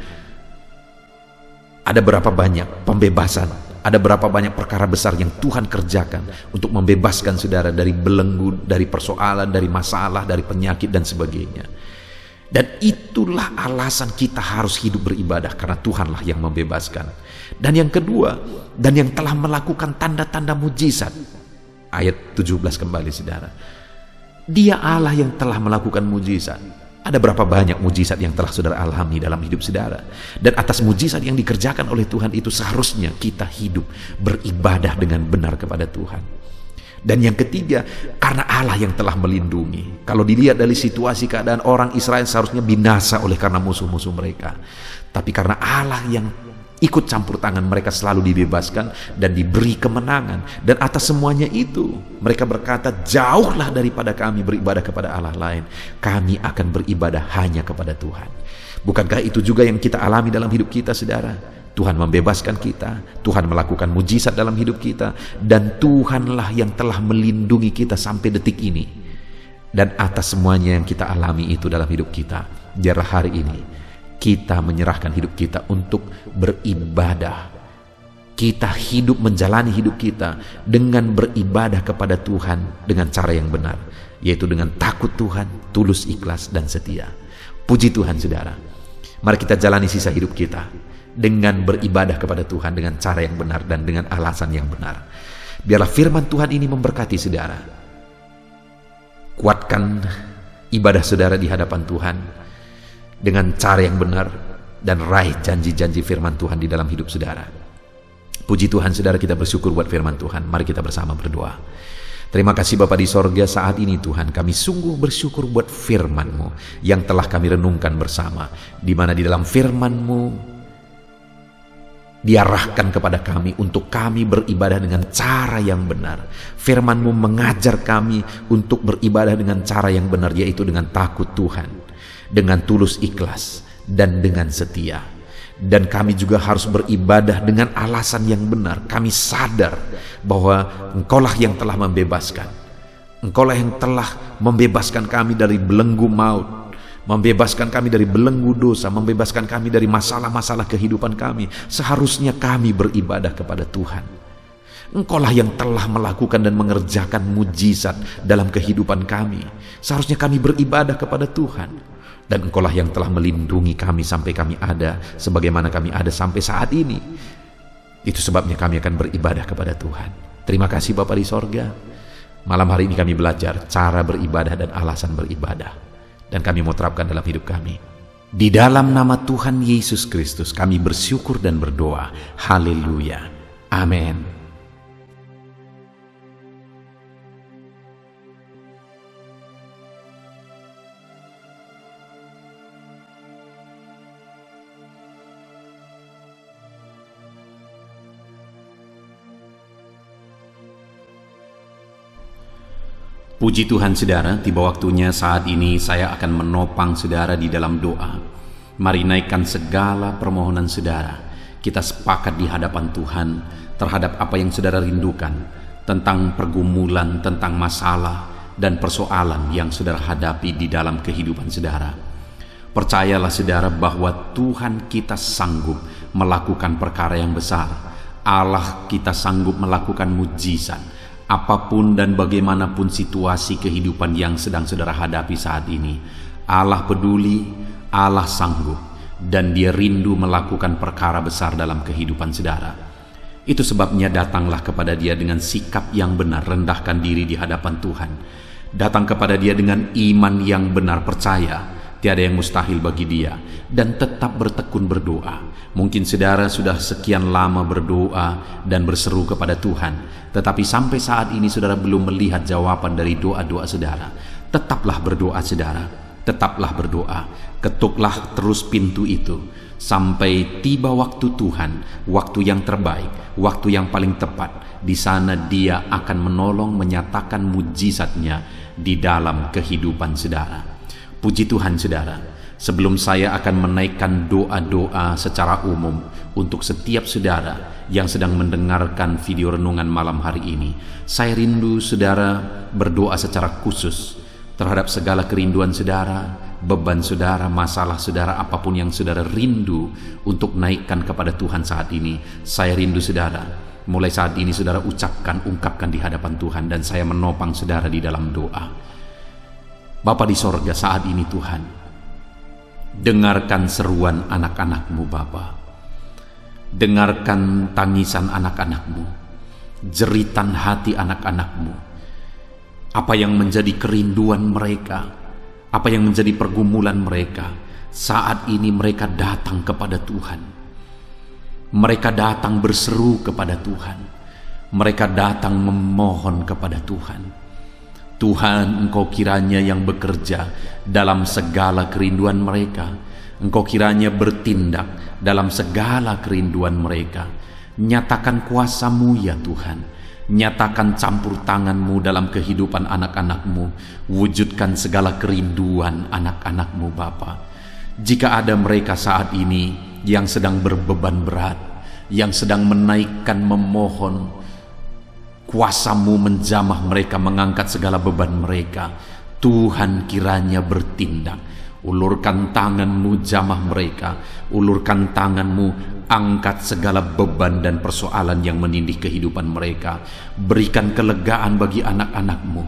Ada berapa banyak pembebasan, ada berapa banyak perkara besar yang Tuhan kerjakan untuk membebaskan saudara dari belenggu, dari persoalan, dari masalah, dari penyakit dan sebagainya. Dan itulah alasan kita harus hidup beribadah, karena Tuhanlah yang membebaskan. Dan yang kedua, dan yang telah melakukan tanda-tanda mujizat. Ayat 17 kembali, saudara. Dia Allah yang telah melakukan mujizat. Ada berapa banyak mujizat yang telah saudara alami dalam hidup saudara. Dan atas mujizat yang dikerjakan oleh Tuhan itu seharusnya kita hidup beribadah dengan benar kepada Tuhan. Dan yang ketiga, karena Allah yang telah melindungi. Kalau dilihat dari situasi keadaan orang Israel seharusnya binasa oleh karena musuh-musuh mereka. Tapi karena Allah yang ikut campur tangan, mereka selalu dibebaskan dan diberi kemenangan. Dan atas semuanya itu mereka berkata, jauhlah daripada kami beribadah kepada Allah lain, kami akan beribadah hanya kepada Tuhan. Bukankah itu juga yang kita alami dalam hidup kita, saudara? Tuhan membebaskan kita, Tuhan melakukan mujizat dalam hidup kita, dan Tuhanlah yang telah melindungi kita sampai detik ini. Dan atas semuanya yang kita alami itu dalam hidup kita, biarlah hari ini kita menyerahkan hidup kita untuk beribadah. Kita hidup menjalani hidup kita dengan beribadah kepada Tuhan dengan cara yang benar, yaitu dengan takut Tuhan, tulus, ikhlas, dan setia. Puji Tuhan, saudara. Mari kita jalani sisa hidup kita dengan beribadah kepada Tuhan dengan cara yang benar dan dengan alasan yang benar. Biarlah firman Tuhan ini memberkati saudara. Kuatkan ibadah saudara di hadapan Tuhan dengan cara yang benar, dan raih janji-janji firman Tuhan di dalam hidup saudara. Puji Tuhan, saudara, kita bersyukur buat firman Tuhan. Mari kita bersama berdoa. Terima kasih Bapa di sorga, saat ini Tuhan kami sungguh bersyukur buat firman-Mu yang telah kami renungkan bersama, di mana di dalam firman-Mu diarahkan kepada kami untuk kami beribadah dengan cara yang benar. Firman-Mu mengajar kami untuk beribadah dengan cara yang benar, yaitu dengan takut Tuhan, dengan tulus ikhlas, dan dengan setia. Dan kami juga harus beribadah dengan alasan yang benar. Kami sadar bahwa Engkaulah yang telah membebaskan. Engkaulah yang telah membebaskan kami dari belenggu maut, membebaskan kami dari belenggu dosa, membebaskan kami dari masalah-masalah kehidupan kami. Seharusnya kami beribadah kepada Tuhan. Engkaulah yang telah melakukan dan mengerjakan mujizat dalam kehidupan kami. Seharusnya kami beribadah kepada Tuhan. Dan Engkaulah yang telah melindungi kami sampai kami ada sebagaimana kami ada sampai saat ini. Itu sebabnya kami akan beribadah kepada Tuhan. Terima kasih Bapa di sorga. Malam hari ini kami belajar cara beribadah dan alasan beribadah, dan kami mau terapkan dalam hidup kami. Di dalam nama Tuhan Yesus Kristus kami bersyukur dan berdoa. Haleluya. Amin. Puji Tuhan, saudara, tiba waktunya saat ini saya akan menopang saudara di dalam doa. Mari naikkan segala permohonan saudara. Kita sepakat di hadapan Tuhan terhadap apa yang saudara rindukan, tentang pergumulan, tentang masalah dan persoalan yang saudara hadapi di dalam kehidupan saudara. Percayalah saudara bahwa Tuhan kita sanggup melakukan perkara yang besar. Allah kita sanggup melakukan mujizat. Apapun dan bagaimanapun situasi kehidupan yang sedang saudara hadapi saat ini, Allah peduli, Allah sanggup, dan Dia rindu melakukan perkara besar dalam kehidupan saudara. Itu sebabnya datanglah kepada Dia dengan sikap yang benar, rendahkan diri di hadapan Tuhan. Datang kepada Dia dengan iman yang benar, percaya tiada yang mustahil bagi Dia, dan tetap bertekun berdoa. Mungkin saudara sudah sekian lama berdoa dan berseru kepada Tuhan, tetapi sampai saat ini saudara belum melihat jawaban dari doa-doa saudara. Tetaplah berdoa saudara, tetaplah berdoa. Ketuklah terus pintu itu sampai tiba waktu Tuhan, waktu yang terbaik, waktu yang paling tepat. Di sana Dia akan menolong, menyatakan mujizatnya di dalam kehidupan saudara. Puji Tuhan saudara. Sebelum saya akan menaikkan doa-doa secara umum untuk setiap saudara yang sedang mendengarkan video renungan malam hari ini, saya rindu saudara berdoa secara khusus terhadap segala kerinduan saudara, beban saudara, masalah saudara, apapun yang saudara rindu untuk naikkan kepada Tuhan saat ini. Saya rindu saudara, mulai saat ini saudara ungkapkan di hadapan Tuhan, dan saya menopang saudara di dalam doa. Bapa di sorga, saat ini Tuhan, dengarkan seruan anak-anak-Mu Bapa. Dengarkan tangisan anak-anak-Mu, jeritan hati anak-anak-Mu. Apa yang menjadi kerinduan mereka, apa yang menjadi pergumulan mereka. Saat ini mereka datang kepada Tuhan. Mereka datang berseru kepada Tuhan. Mereka datang memohon kepada Tuhan. Tuhan, Engkau kiranya yang bekerja dalam segala kerinduan mereka. Engkau kiranya bertindak dalam segala kerinduan mereka. Nyatakan kuasa-Mu ya Tuhan. Nyatakan campur tangan-Mu dalam kehidupan anak-anak-Mu. Wujudkan segala kerinduan anak-anak-Mu Bapa. Jika ada mereka saat ini yang sedang berbeban berat, yang sedang menaikkan memohon, kuasa-Mu menjamah mereka, mengangkat segala beban mereka. Tuhan kiranya bertindak. Ulurkan tangan-Mu, jamah mereka. Ulurkan tangan-Mu, angkat segala beban dan persoalan yang menindih kehidupan mereka. Berikan kelegaan bagi anak-anak-Mu.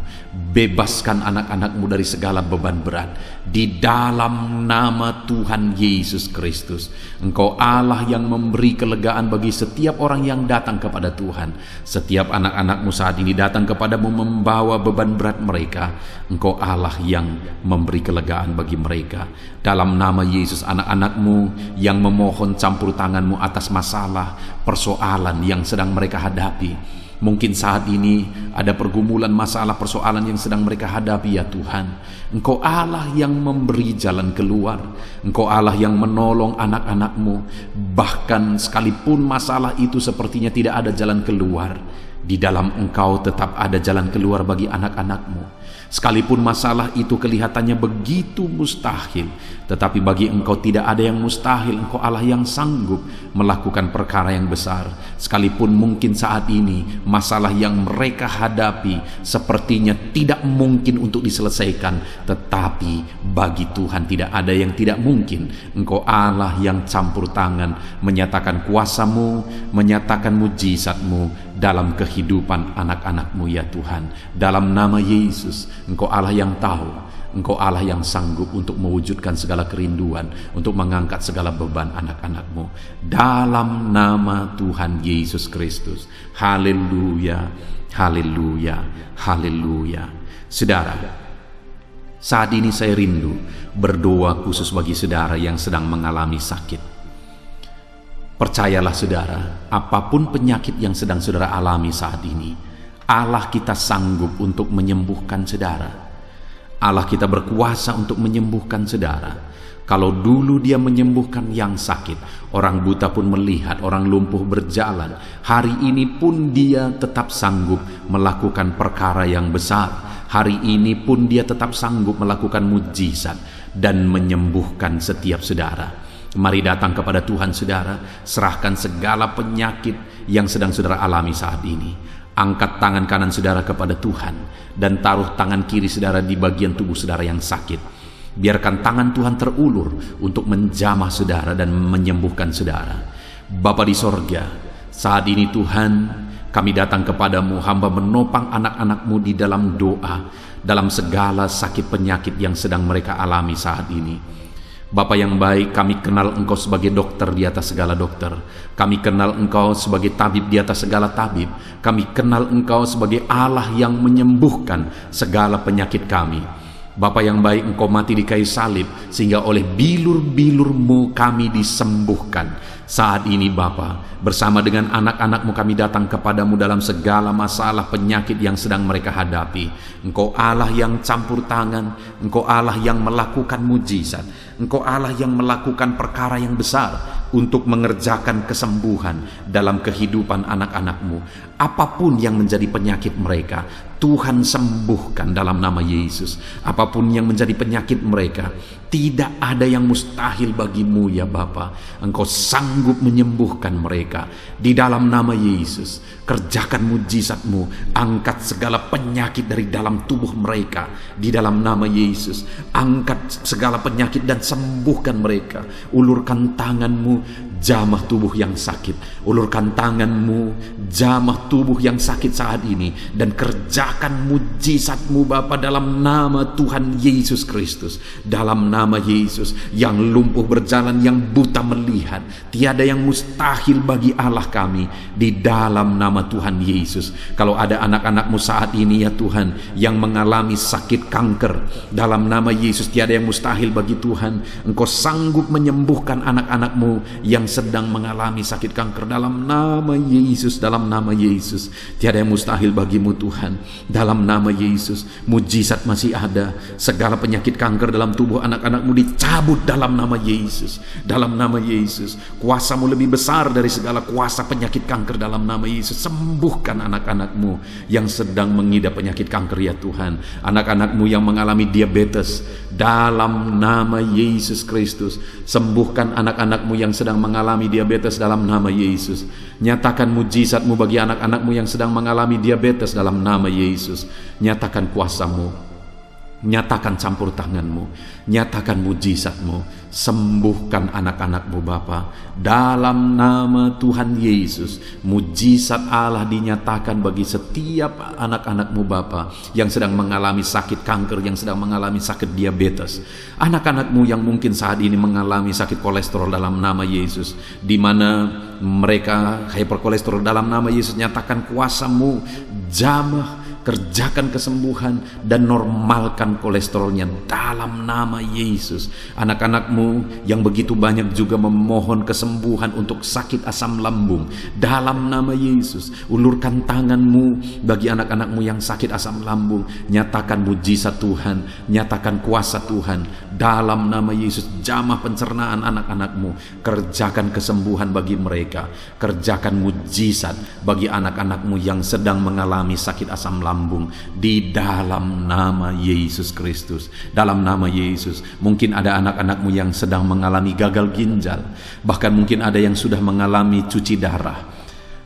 Bebaskan anak-anak-Mu dari segala beban berat. Di dalam nama Tuhan Yesus Kristus. Engkau Allah yang memberi kelegaan bagi setiap orang yang datang kepada Tuhan. Setiap anak-anak-Mu saat ini datang kepadamu membawa beban berat mereka. Engkau Allah yang memberi kelegaan bagi mereka. Dalam nama Yesus, anak-anak-Mu yang memohon campur tangan-Mu atas masalah, persoalan yang sedang mereka hadapi. Mungkin saat ini ada pergumulan, masalah, persoalan yang sedang mereka hadapi ya Tuhan. Engkau Allah yang memberi jalan keluar. Engkau Allah yang menolong anak-anak-Mu. Bahkan sekalipun masalah itu sepertinya tidak ada jalan keluar, di dalam Engkau tetap ada jalan keluar bagi anak-anak-Mu. Sekalipun masalah itu kelihatannya begitu mustahil, tetapi bagi Engkau tidak ada yang mustahil. Engkau Allah yang sanggup melakukan perkara yang besar. Sekalipun mungkin saat ini masalah yang mereka hadapi sepertinya tidak mungkin untuk diselesaikan, tetapi bagi Tuhan tidak ada yang tidak mungkin. Engkau Allah yang campur tangan, menyatakan kuasa-Mu, menyatakan mujizat-Mu dalam kehidupan anak-anak-Mu ya Tuhan. Dalam nama Yesus, Engkau Allah yang tahu, Engkau Allah yang sanggup untuk mewujudkan segala kerinduan, untuk mengangkat segala beban anak-anak-Mu. Dalam nama Tuhan Yesus Kristus. Haleluya, haleluya, haleluya. Saudara, saat ini saya rindu berdoa khusus bagi saudara yang sedang mengalami sakit. Percayalah saudara, apapun penyakit yang sedang saudara alami saat ini, Allah kita sanggup untuk menyembuhkan saudara. Allah kita berkuasa untuk menyembuhkan saudara. Kalau dulu Dia menyembuhkan yang sakit, orang buta pun melihat, orang lumpuh berjalan. Hari ini pun Dia tetap sanggup melakukan perkara yang besar. Hari ini pun Dia tetap sanggup melakukan mujizat dan menyembuhkan setiap saudara. Mari datang kepada Tuhan saudara, serahkan segala penyakit yang sedang saudara alami saat ini. Angkat tangan kanan saudara kepada Tuhan dan taruh tangan kiri saudara di bagian tubuh saudara yang sakit. Biarkan tangan Tuhan terulur untuk menjamah saudara dan menyembuhkan saudara. Bapa di sorga, saat ini Tuhan, kami datang kepadamu, hamba menopang anak-anak-Mu di dalam doa, dalam segala sakit penyakit yang sedang mereka alami saat ini. Bapa yang baik, kami kenal Engkau sebagai dokter di atas segala dokter. Kami kenal Engkau sebagai tabib di atas segala tabib. Kami kenal Engkau sebagai Allah yang menyembuhkan segala penyakit kami. Bapa yang baik, Engkau mati di kayu salib sehingga oleh bilur-bilur-Mu kami disembuhkan. Saat ini Bapa, bersama dengan anak-anak-Mu kami datang kepadamu dalam segala masalah penyakit yang sedang mereka hadapi. Engkau Allah yang campur tangan, Engkau Allah yang melakukan mujizat, Engkau Allah yang melakukan perkara yang besar untuk mengerjakan kesembuhan dalam kehidupan anak-anak-Mu. Apapun yang menjadi penyakit mereka, Tuhan sembuhkan dalam nama Yesus. Apapun yang menjadi penyakit mereka, tidak ada yang mustahil bagimu ya Bapa. Engkau sanggup menyembuhkan mereka di dalam nama Yesus. Kerjakan mujizat-Mu, angkat segala penyakit dari dalam tubuh mereka di dalam nama Yesus. Angkat segala penyakit dan sembuhkan mereka. Ulurkan tangan-Mu, jamah tubuh yang sakit. Ulurkan tangan-Mu, jamah tubuh yang sakit saat ini, dan kerjakan kerjakan mujizat-Mu Bapa, dalam nama Tuhan Yesus Kristus. Dalam nama Yesus, yang lumpuh berjalan, yang buta melihat, tiada yang mustahil bagi Allah kami, di dalam nama Tuhan Yesus. Kalau ada anak-anak-Mu saat ini ya Tuhan, yang mengalami sakit kanker, dalam nama Yesus tiada yang mustahil bagi Tuhan. Engkau sanggup menyembuhkan anak-anak-Mu yang sedang mengalami sakit kanker, dalam nama Yesus. Dalam nama Yesus, tiada yang mustahil bagimu Tuhan. Dalam nama Yesus, mujizat masih ada. Segala penyakit kanker dalam tubuh anak-anak-Mu dicabut dalam nama Yesus. Dalam nama Yesus, kuasa-Mu lebih besar dari segala kuasa penyakit kanker. Dalam nama Yesus, sembuhkan anak-anak-Mu yang sedang mengidap penyakit kanker ya Tuhan. Anak-anak-Mu yang mengalami diabetes, dalam nama Yesus Kristus, sembuhkan anak-anak-Mu yang sedang mengalami diabetes dalam nama Yesus. Nyatakan mujizat-Mu bagi anak-anak-Mu yang sedang mengalami diabetes dalam nama Yesus. Nyatakan kuasa-Mu, nyatakan campur tangan-Mu, nyatakan mujizat-Mu. Sembuhkan anak-anak-Mu Bapa, dalam nama Tuhan Yesus. Mujizat Allah dinyatakan bagi setiap anak-anak-Mu Bapa yang sedang mengalami sakit kanker, yang sedang mengalami sakit diabetes. Anak-anak-Mu yang mungkin saat ini mengalami sakit kolesterol, dalam nama Yesus, di mana mereka hyperkolesterol, dalam nama Yesus, nyatakan kuasa-Mu, jamah, kerjakan kesembuhan dan normalkan kolesterolnya dalam nama Yesus. Anak-anak-Mu yang begitu banyak juga memohon kesembuhan untuk sakit asam lambung, dalam nama Yesus, ulurkan tangan-Mu bagi anak-anak-Mu yang sakit asam lambung. Nyatakan mujizat Tuhan, nyatakan kuasa Tuhan dalam nama Yesus. Jamah pencernaan anak-anak-Mu, kerjakan kesembuhan bagi mereka, kerjakan mujizat bagi anak-anak-Mu yang sedang mengalami sakit asam lambung, di dalam nama Yesus Kristus. Dalam nama Yesus, mungkin ada anak-anak-Mu yang sedang mengalami gagal ginjal, bahkan mungkin ada yang sudah mengalami cuci darah.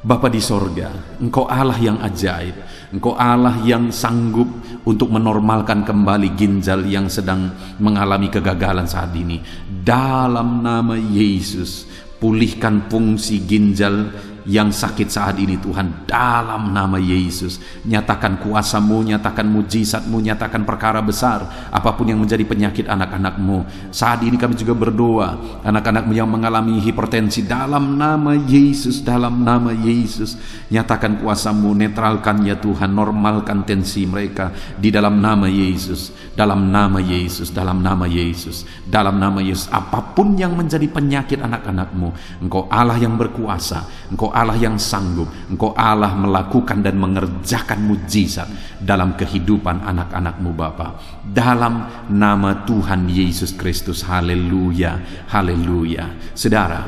Bapa di sorga, Engkau Allah yang ajaib, Engkau Allah yang sanggup untuk menormalkan kembali ginjal yang sedang mengalami kegagalan saat ini. Dalam nama Yesus, pulihkan fungsi ginjal yang sakit saat ini Tuhan, dalam nama Yesus. Nyatakan kuasa-Mu, nyatakan mujizat-Mu, nyatakan perkara besar apapun yang menjadi penyakit anak-anak-Mu. Saat ini kami juga berdoa, anak-anak-Mu yang mengalami hipertensi, dalam nama Yesus, dalam nama Yesus, nyatakan kuasa-Mu, netralkan ya Tuhan, normalkan tensi mereka di dalam nama Yesus. Dalam nama Yesus, dalam nama Yesus, dalam nama Yesus. Apapun yang menjadi penyakit anak-anak-Mu, Engkau Allah yang berkuasa, Engkau Allah yang sanggup, Engkau Allah melakukan dan mengerjakan mujizat dalam kehidupan anak-anak-Mu Bapa, dalam nama Tuhan Yesus Kristus. Haleluya, haleluya. Saudara,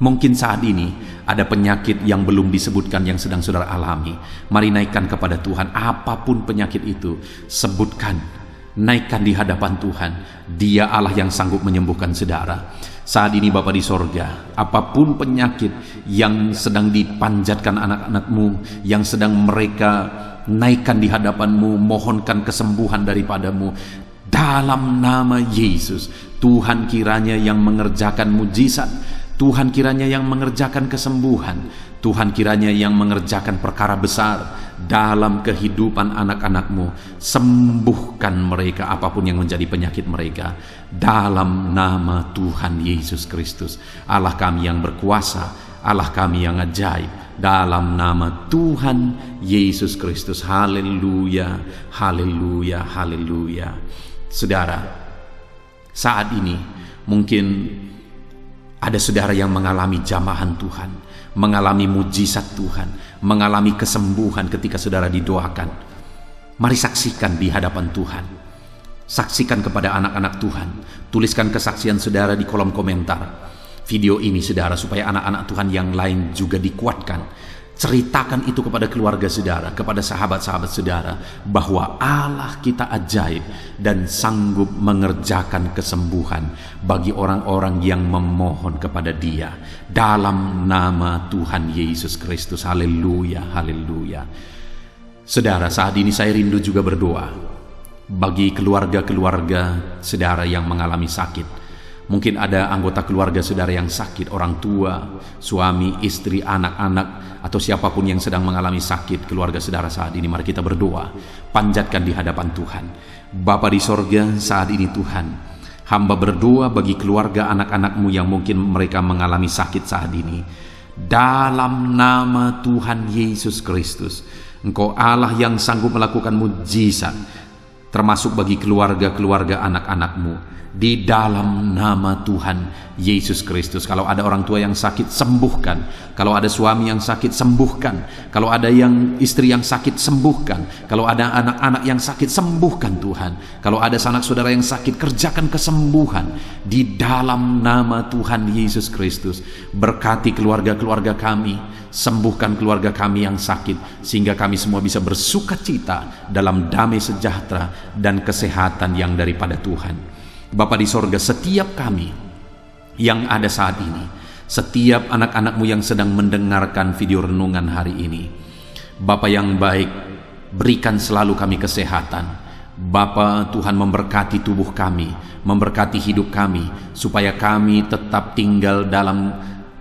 mungkin saat ini ada penyakit yang belum disebutkan yang sedang saudara alami. Mari naikkan kepada Tuhan apapun penyakit itu, sebutkan, naikkan di hadapan Tuhan. Dia Allah yang sanggup menyembuhkan saudara. Saat ini Bapa di sorga, apapun penyakit yang sedang dipanjatkan anak-anak-Mu, yang sedang mereka naikkan di hadapan-Mu, mohonkan kesembuhan daripada-Mu, dalam nama Yesus, Tuhan kiranya yang mengerjakan mujizat, Tuhan kiranya yang mengerjakan kesembuhan, Tuhan kiranya yang mengerjakan perkara besar dalam kehidupan anak-anak-Mu. Sembuhkan mereka apapun yang menjadi penyakit mereka, dalam nama Tuhan Yesus Kristus. Allah kami yang berkuasa, Allah kami yang ajaib, dalam nama Tuhan Yesus Kristus. Haleluya, haleluya, haleluya. Saudara, saat ini mungkin ada saudara yang mengalami jamahan Tuhan, mengalami mujizat Tuhan, mengalami kesembuhan ketika saudara didoakan. Mari saksikan di hadapan Tuhan. Saksikan kepada anak-anak Tuhan. Tuliskan kesaksian saudara di kolom komentar video ini saudara, supaya anak-anak Tuhan yang lain juga dikuatkan. Ceritakan itu kepada keluarga saudara, kepada sahabat-sahabat saudara, bahwa Allah kita ajaib dan sanggup mengerjakan kesembuhan bagi orang-orang yang memohon kepada Dia, dalam nama Tuhan Yesus Kristus. Haleluya, haleluya. Saudara, saat ini saya rindu juga berdoa bagi keluarga-keluarga saudara yang mengalami sakit. Mungkin ada anggota keluarga saudara yang sakit, orang tua, suami, istri, anak-anak, atau siapapun yang sedang mengalami sakit keluarga saudara saat ini. Mari kita berdoa, panjatkan di hadapan Tuhan. Bapa di sorga, saat ini Tuhan, hamba berdoa bagi keluarga anak-anak-Mu yang mungkin mereka mengalami sakit saat ini. Dalam nama Tuhan Yesus Kristus, Engkau Allah yang sanggup melakukan mujizat, termasuk bagi keluarga-keluarga anak-anak-Mu. Di dalam nama Tuhan Yesus Kristus, kalau ada orang tua yang sakit, sembuhkan. Kalau ada suami yang sakit, sembuhkan. Kalau ada yang istri yang sakit, sembuhkan. Kalau ada anak-anak yang sakit, sembuhkan Tuhan. Kalau ada sanak saudara yang sakit, kerjakan kesembuhan. Di dalam nama Tuhan Yesus Kristus, berkati keluarga-keluarga kami, sembuhkan keluarga kami yang sakit, sehingga kami semua bisa bersuka cita dalam damai sejahtera dan kesehatan yang daripada Tuhan. Bapa di sorga, setiap kami yang ada saat ini, setiap anak-anak-Mu yang sedang mendengarkan video renungan hari ini, Bapa yang baik, berikan selalu kami kesehatan. Bapa, Tuhan memberkati tubuh kami, memberkati hidup kami, supaya kami tetap tinggal dalam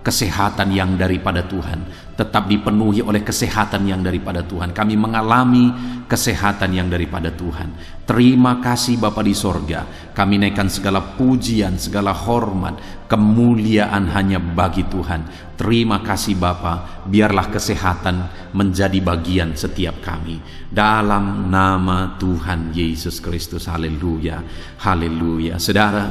kesehatan yang daripada Tuhan, tetap dipenuhi oleh kesehatan yang daripada Tuhan. Kami mengalami kesehatan yang daripada Tuhan. Terima kasih Bapa di sorga. Kami naikkan segala pujian, segala hormat, kemuliaan hanya bagi Tuhan. Terima kasih Bapa. Biarlah kesehatan menjadi bagian setiap kami. Dalam nama Tuhan Yesus Kristus. Haleluya. Haleluya. Saudara,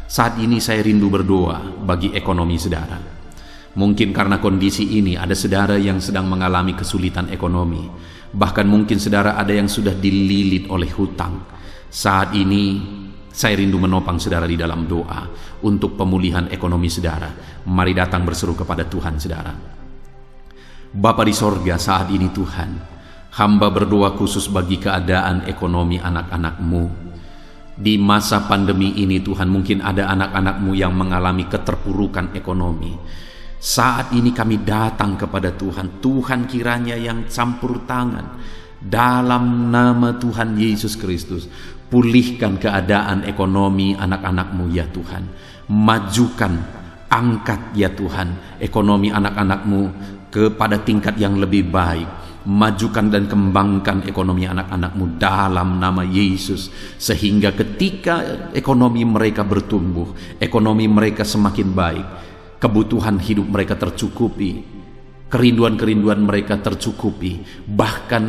saat ini saya rindu berdoa bagi ekonomi saudara. Mungkin karena kondisi ini ada saudara yang sedang mengalami kesulitan ekonomi. Bahkan mungkin saudara ada yang sudah dililit oleh hutang. Saat ini saya rindu menopang saudara di dalam doa untuk pemulihan ekonomi saudara. Mari datang berseru kepada Tuhan saudara. Bapa di sorga, saat ini Tuhan, hamba berdoa khusus bagi keadaan ekonomi anak-anak-Mu. Di masa pandemi ini Tuhan, mungkin ada anak-anak-Mu yang mengalami keterpurukan ekonomi. Saat ini kami datang kepada Tuhan. Tuhan kiranya yang campur tangan dalam nama Tuhan Yesus Kristus. Pulihkan keadaan ekonomi anak-anak-Mu ya Tuhan. Majukan, angkat ya Tuhan ekonomi anak-anak-Mu kepada tingkat yang lebih baik. Majukan dan kembangkan ekonomi anak-anak-Mu dalam nama Yesus, sehingga ketika ekonomi mereka bertumbuh, ekonomi mereka semakin baik, kebutuhan hidup mereka tercukupi, kerinduan-kerinduan mereka tercukupi. Bahkan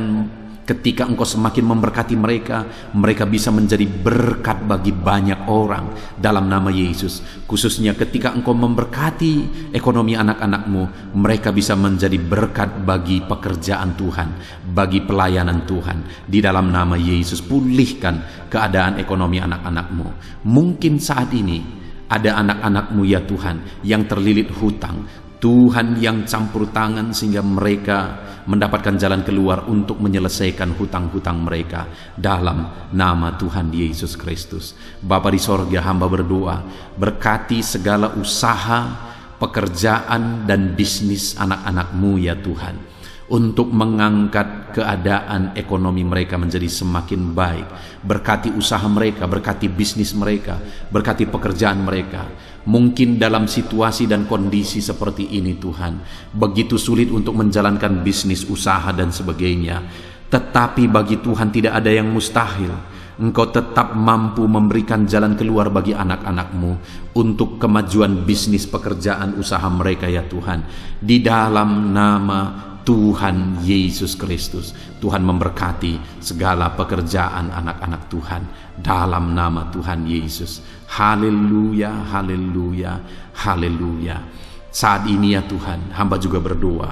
ketika Engkau semakin memberkati mereka, mereka bisa menjadi berkat bagi banyak orang dalam nama Yesus. Khususnya ketika Engkau memberkati ekonomi anak-anak-Mu, mereka bisa menjadi berkat bagi pekerjaan Tuhan, bagi pelayanan Tuhan. Di dalam nama Yesus, pulihkan keadaan ekonomi anak-anak-Mu. Mungkin saat ini ada anak-anak-Mu ya Tuhan yang terlilit hutang. Tuhan yang campur tangan sehingga mereka mendapatkan jalan keluar untuk menyelesaikan hutang-hutang mereka dalam nama Tuhan Yesus Kristus. Bapa di sorga, hamba berdoa, berkati segala usaha, pekerjaan dan bisnis anak-anak-Mu ya Tuhan, untuk mengangkat keadaan ekonomi mereka menjadi semakin baik. Berkati usaha mereka, berkati bisnis mereka, berkati pekerjaan mereka. Mungkin dalam situasi dan kondisi seperti ini Tuhan, begitu sulit untuk menjalankan bisnis, usaha dan sebagainya. Tetapi bagi Tuhan tidak ada yang mustahil. Engkau tetap mampu memberikan jalan keluar bagi anak-anak-Mu untuk kemajuan bisnis, pekerjaan, usaha mereka ya Tuhan. Di dalam nama Tuhan Yesus Kristus, Tuhan memberkati segala pekerjaan anak-anak Tuhan dalam nama Tuhan Yesus. Haleluya, haleluya, haleluya. Saat ini ya Tuhan, hamba juga berdoa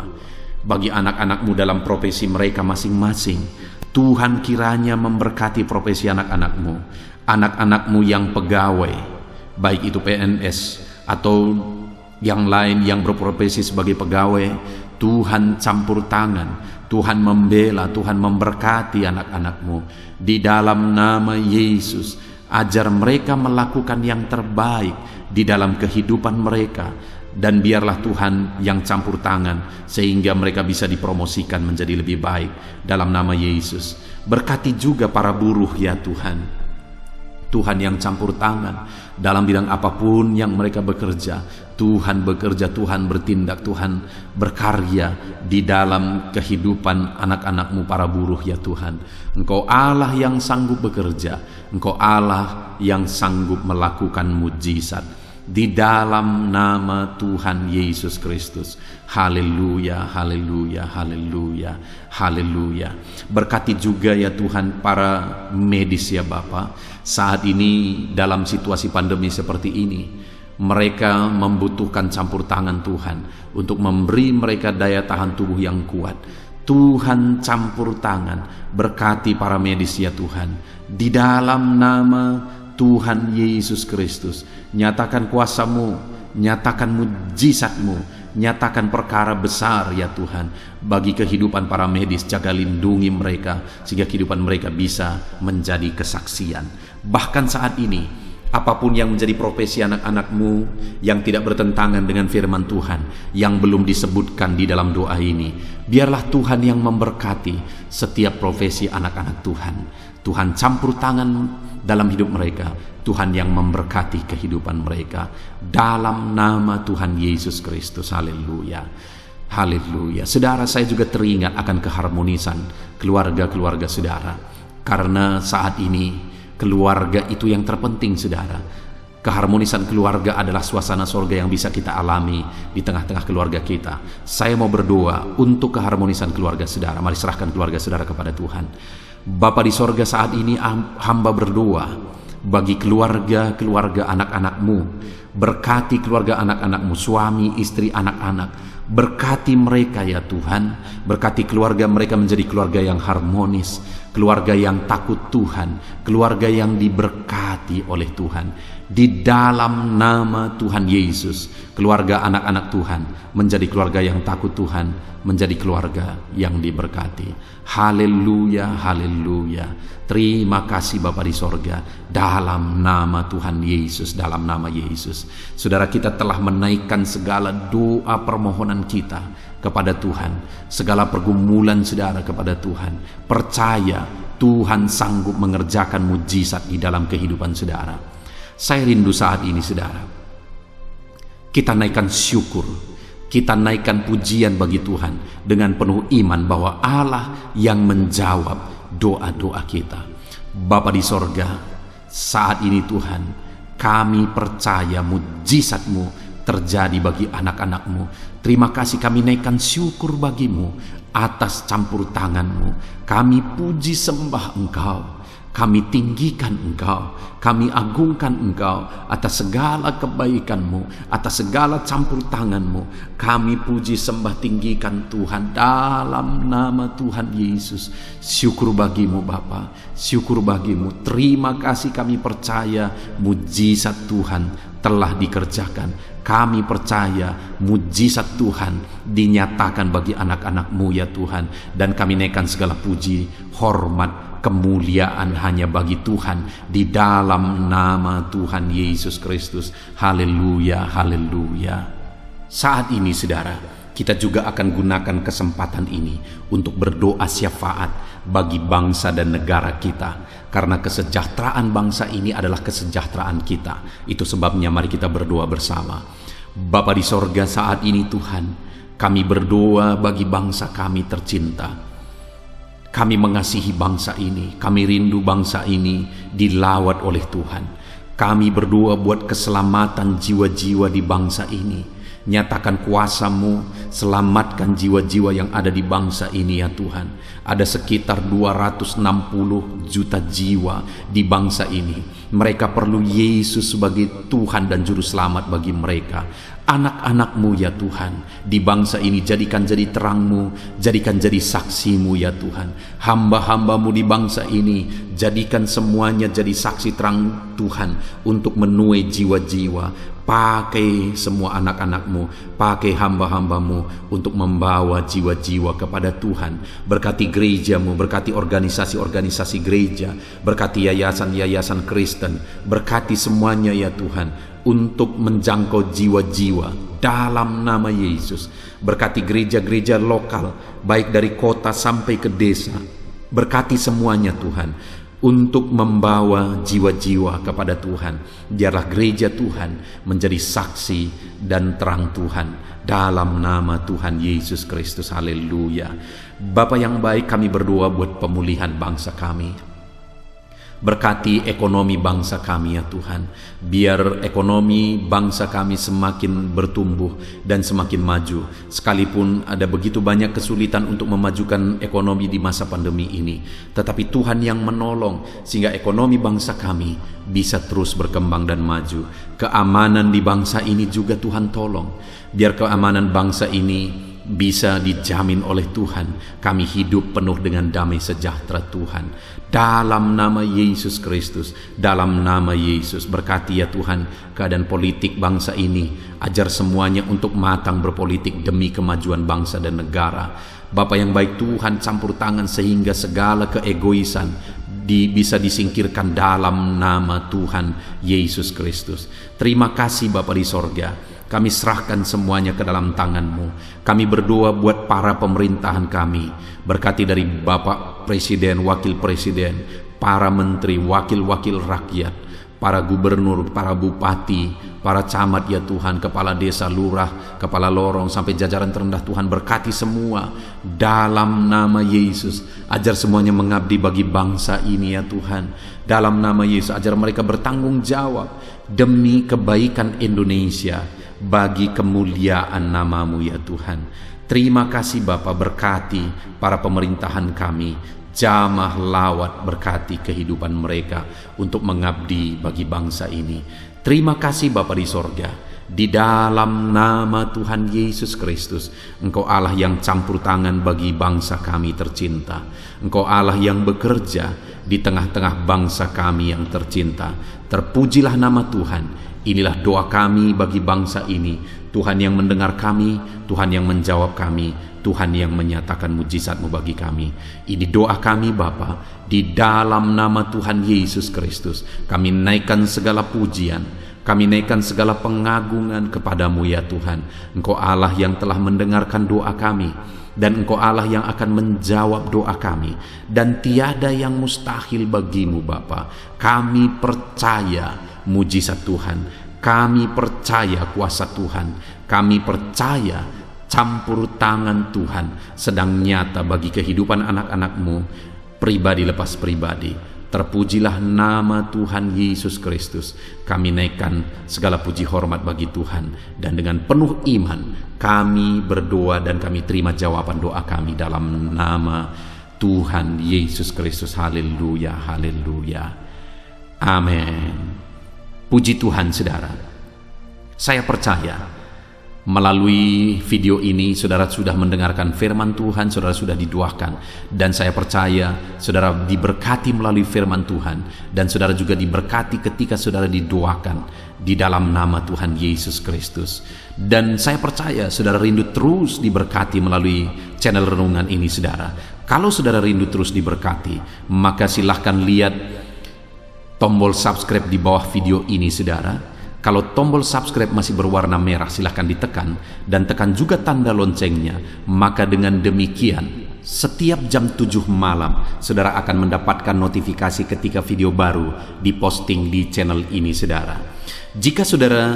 bagi anak-anak-Mu dalam profesi mereka masing-masing. Tuhan kiranya memberkati profesi anak-anak-Mu, anak-anak-Mu yang pegawai, baik itu PNS atau yang lain yang berprofesi sebagai pegawai. Tuhan campur tangan, Tuhan membela, Tuhan memberkati anak-anak-Mu. Di dalam nama Yesus, ajar mereka melakukan yang terbaik di dalam kehidupan mereka. Dan biarlah Tuhan yang campur tangan sehingga mereka bisa dipromosikan menjadi lebih baik dalam nama Yesus. Berkati juga para buruh ya Tuhan. Tuhan yang campur tangan dalam bidang apapun yang mereka bekerja. Tuhan bekerja, Tuhan bertindak, Tuhan berkarya di dalam kehidupan anak-anak-Mu para buruh ya Tuhan. Engkau Allah yang sanggup bekerja, Engkau Allah yang sanggup melakukan mujizat di dalam nama Tuhan Yesus Kristus. Haleluya, haleluya, haleluya, haleluya. Berkati juga ya Tuhan para medis ya Bapa, saat ini dalam situasi pandemi seperti ini, mereka membutuhkan campur tangan Tuhan untuk memberi mereka daya tahan tubuh yang kuat. Tuhan campur tangan, berkati para medis ya Tuhan, di dalam nama Tuhan Yesus Kristus. Nyatakan kuasa-Mu, nyatakan mujizat-Mu, nyatakan perkara besar ya Tuhan bagi kehidupan para medis. Jaga lindungi mereka sehingga kehidupan mereka bisa menjadi kesaksian. Bahkan saat ini, apapun yang menjadi profesi anak-anak-Mu yang tidak bertentangan dengan firman Tuhan yang belum disebutkan di dalam doa ini, biarlah Tuhan yang memberkati setiap profesi anak-anak Tuhan. Tuhan campur tangan dalam hidup mereka, Tuhan yang memberkati kehidupan mereka dalam nama Tuhan Yesus Kristus. Haleluya, haleluya. Saudara, saya juga teringat akan keharmonisan keluarga-keluarga saudara, karena saat ini keluarga itu yang terpenting saudara. Keharmonisan keluarga adalah suasana sorga yang bisa kita alami di tengah-tengah keluarga kita. Saya mau berdoa untuk keharmonisan keluarga saudara. Mari serahkan keluarga saudara kepada Tuhan. Bapa di sorga, saat ini hamba berdoa bagi keluarga-keluarga anak-anak-Mu. Berkati keluarga anak-anak-Mu, suami, istri, anak-anak. Berkati mereka ya Tuhan. Berkati keluarga mereka menjadi keluarga yang harmonis, keluarga yang takut Tuhan, keluarga yang diberkati oleh Tuhan. Di dalam nama Tuhan Yesus, keluarga anak-anak Tuhan menjadi keluarga yang takut Tuhan, menjadi keluarga yang diberkati. Haleluya, haleluya. Terima kasih Bapa di sorga, dalam nama Tuhan Yesus, dalam nama Yesus. Saudara, kita telah menaikkan segala doa permohonan kita kepada Tuhan, segala pergumulan saudara kepada Tuhan. Percaya Tuhan sanggup mengerjakan mujizat di dalam kehidupan saudara. Saya rindu saat ini saudara, kita naikkan syukur, kita naikkan pujian bagi Tuhan dengan penuh iman bahwa Allah yang menjawab doa-doa kita. Bapa di sorga, saat ini Tuhan, kami percaya mujizat-Mu terjadi bagi anak-anak-Mu. Terima kasih, kami naikkan syukur bagi-Mu atas campur tangan-Mu. Kami puji sembah Engkau, kami tinggikan Engkau, kami agungkan Engkau atas segala kebaikan-Mu, atas segala campur tangan-Mu. Kami puji sembah tinggikan Tuhan dalam nama Tuhan Yesus. Syukur bagi-Mu Bapa, syukur bagi-Mu. Terima kasih, kami percaya mujizat Tuhan telah dikerjakan. Kami percaya mujizat Tuhan dinyatakan bagi anak-anak-Mu ya Tuhan. Dan kami naikkan segala puji, hormat, kemuliaan hanya bagi Tuhan di dalam nama Tuhan Yesus Kristus. Haleluya, haleluya. Saat ini saudara, kita juga akan gunakan kesempatan ini untuk berdoa syafaat bagi bangsa dan negara kita, karena kesejahteraan bangsa ini adalah kesejahteraan kita. Itu sebabnya mari kita berdoa bersama. Bapa di sorga, saat ini Tuhan, kami berdoa bagi bangsa kami tercinta. Kami mengasihi bangsa ini, kami rindu bangsa ini dilawat oleh Tuhan. Kami berdoa buat keselamatan jiwa-jiwa di bangsa ini. Nyatakan kuasa-Mu, selamatkan jiwa-jiwa yang ada di bangsa ini ya Tuhan. Ada sekitar 260 juta jiwa di bangsa ini. Mereka perlu Yesus sebagai Tuhan dan Juru Selamat bagi mereka. Anak-anak-Mu ya Tuhan, di bangsa ini jadikan jadi terang-Mu, jadikan jadi saksi-Mu ya Tuhan. Hamba-hamba-Mu di bangsa ini, jadikan semuanya jadi saksi terang Tuhan untuk menuai jiwa-jiwa. Pakai semua anak-anak-Mu, pakai hamba-hamba-Mu untuk membawa jiwa-jiwa kepada Tuhan. Berkati gereja-Mu, berkati organisasi-organisasi gereja, berkati yayasan-yayasan Kristen, berkati semuanya ya Tuhan untuk menjangkau jiwa-jiwa dalam nama Yesus. Berkati gereja-gereja lokal, baik dari kota sampai ke desa. Berkati semuanya Tuhan. untuk membawa jiwa-jiwa kepada Tuhan. Biarlah gereja Tuhan menjadi saksi dan terang Tuhan dalam nama Tuhan Yesus Kristus. Haleluya. Bapa yang baik, kami berdoa buat pemulihan bangsa kami. Berkati ekonomi bangsa kami ya Tuhan. Biar ekonomi bangsa kami semakin bertumbuh dan semakin maju. Sekalipun ada begitu banyak kesulitan untuk memajukan ekonomi di masa pandemi ini, tetapi Tuhan yang menolong sehingga ekonomi bangsa kami bisa terus berkembang dan maju. Keamanan di bangsa ini juga Tuhan tolong. Biar keamanan bangsa ini bisa dijamin oleh Tuhan. Kami hidup penuh dengan damai sejahtera Tuhan. Dalam nama Yesus Kristus, dalam nama Yesus, berkati ya Tuhan keadaan politik bangsa ini. Ajar semuanya untuk matang berpolitik demi kemajuan bangsa dan negara. Bapa yang baik Tuhan, campur tangan sehingga segala keegoisan bisa disingkirkan dalam nama Tuhan Yesus Kristus. Terima kasih Bapa di sorga. Kami serahkan semuanya ke dalam tangan-Mu. Kami berdoa buat para pemerintahan kami. Berkati dari Bapak Presiden, Wakil Presiden, para menteri, wakil-wakil rakyat, para gubernur, para bupati, para camat ya Tuhan, kepala desa, lurah, kepala lorong, sampai jajaran terendah Tuhan. Berkati semua dalam nama Yesus. Ajar semuanya mengabdi bagi bangsa ini ya Tuhan. Dalam nama Yesus, ajar mereka bertanggung jawab demi kebaikan Indonesia, bagi kemuliaan nama-Mu ya Tuhan. Terima kasih Bapa, berkati para pemerintahan kami, jamah lawat, berkati kehidupan mereka untuk mengabdi bagi bangsa ini. Terima kasih Bapa di sorga. Di dalam nama Tuhan Yesus Kristus, Engkau Allah yang campur tangan bagi bangsa kami tercinta. Engkau Allah yang bekerja di tengah-tengah bangsa kami yang tercinta. Terpujilah nama Tuhan. Inilah doa kami bagi bangsa ini. Tuhan yang mendengar kami, Tuhan yang menjawab kami, Tuhan yang menyatakan mujizat-Mu bagi kami. Ini doa kami Bapa, di dalam nama Tuhan Yesus Kristus. Kami naikkan segala pujian, kami naikkan segala pengagungan kepadamu ya Tuhan. Engkau Allah yang telah mendengarkan doa kami, dan Engkau Allah yang akan menjawab doa kami, dan tiada yang mustahil bagimu Bapa. Kami percaya mujizat Tuhan, kami percaya kuasa Tuhan, kami percaya campur tangan Tuhan sedang nyata bagi kehidupan anak-anak-Mu, pribadi lepas pribadi. Terpujilah nama Tuhan Yesus Kristus. Kami naikkan segala puji hormat bagi Tuhan, dan dengan penuh iman kami berdoa dan kami terima jawaban doa kami dalam nama Tuhan Yesus Kristus. Haleluya, haleluya, amin. Puji Tuhan saudara. Saya percaya melalui video ini saudara sudah mendengarkan firman Tuhan, saudara sudah didoakan, dan saya percaya saudara diberkati melalui firman Tuhan, dan saudara juga diberkati ketika saudara didoakan di dalam nama Tuhan Yesus Kristus. Dan saya percaya saudara rindu terus diberkati melalui channel renungan ini saudara. Kalau saudara rindu terus diberkati, maka silahkan lihat tombol subscribe di bawah video ini saudara. Kalau tombol subscribe masih berwarna merah, silahkan ditekan, dan tekan juga tanda loncengnya. Maka dengan demikian setiap jam 7 malam saudara akan mendapatkan notifikasi ketika video baru diposting di channel ini saudara. Jika saudara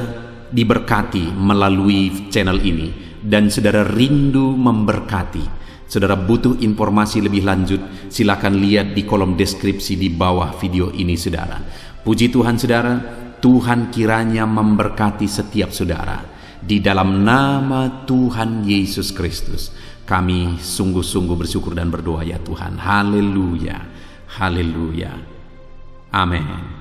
diberkati melalui channel ini dan saudara rindu memberkati, saudara butuh informasi lebih lanjut, silakan lihat di kolom deskripsi di bawah video ini saudara. Puji Tuhan saudara, Tuhan kiranya memberkati setiap saudara. Di dalam nama Tuhan Yesus Kristus, kami sungguh-sungguh bersyukur dan berdoa ya Tuhan. Haleluya, haleluya, amin.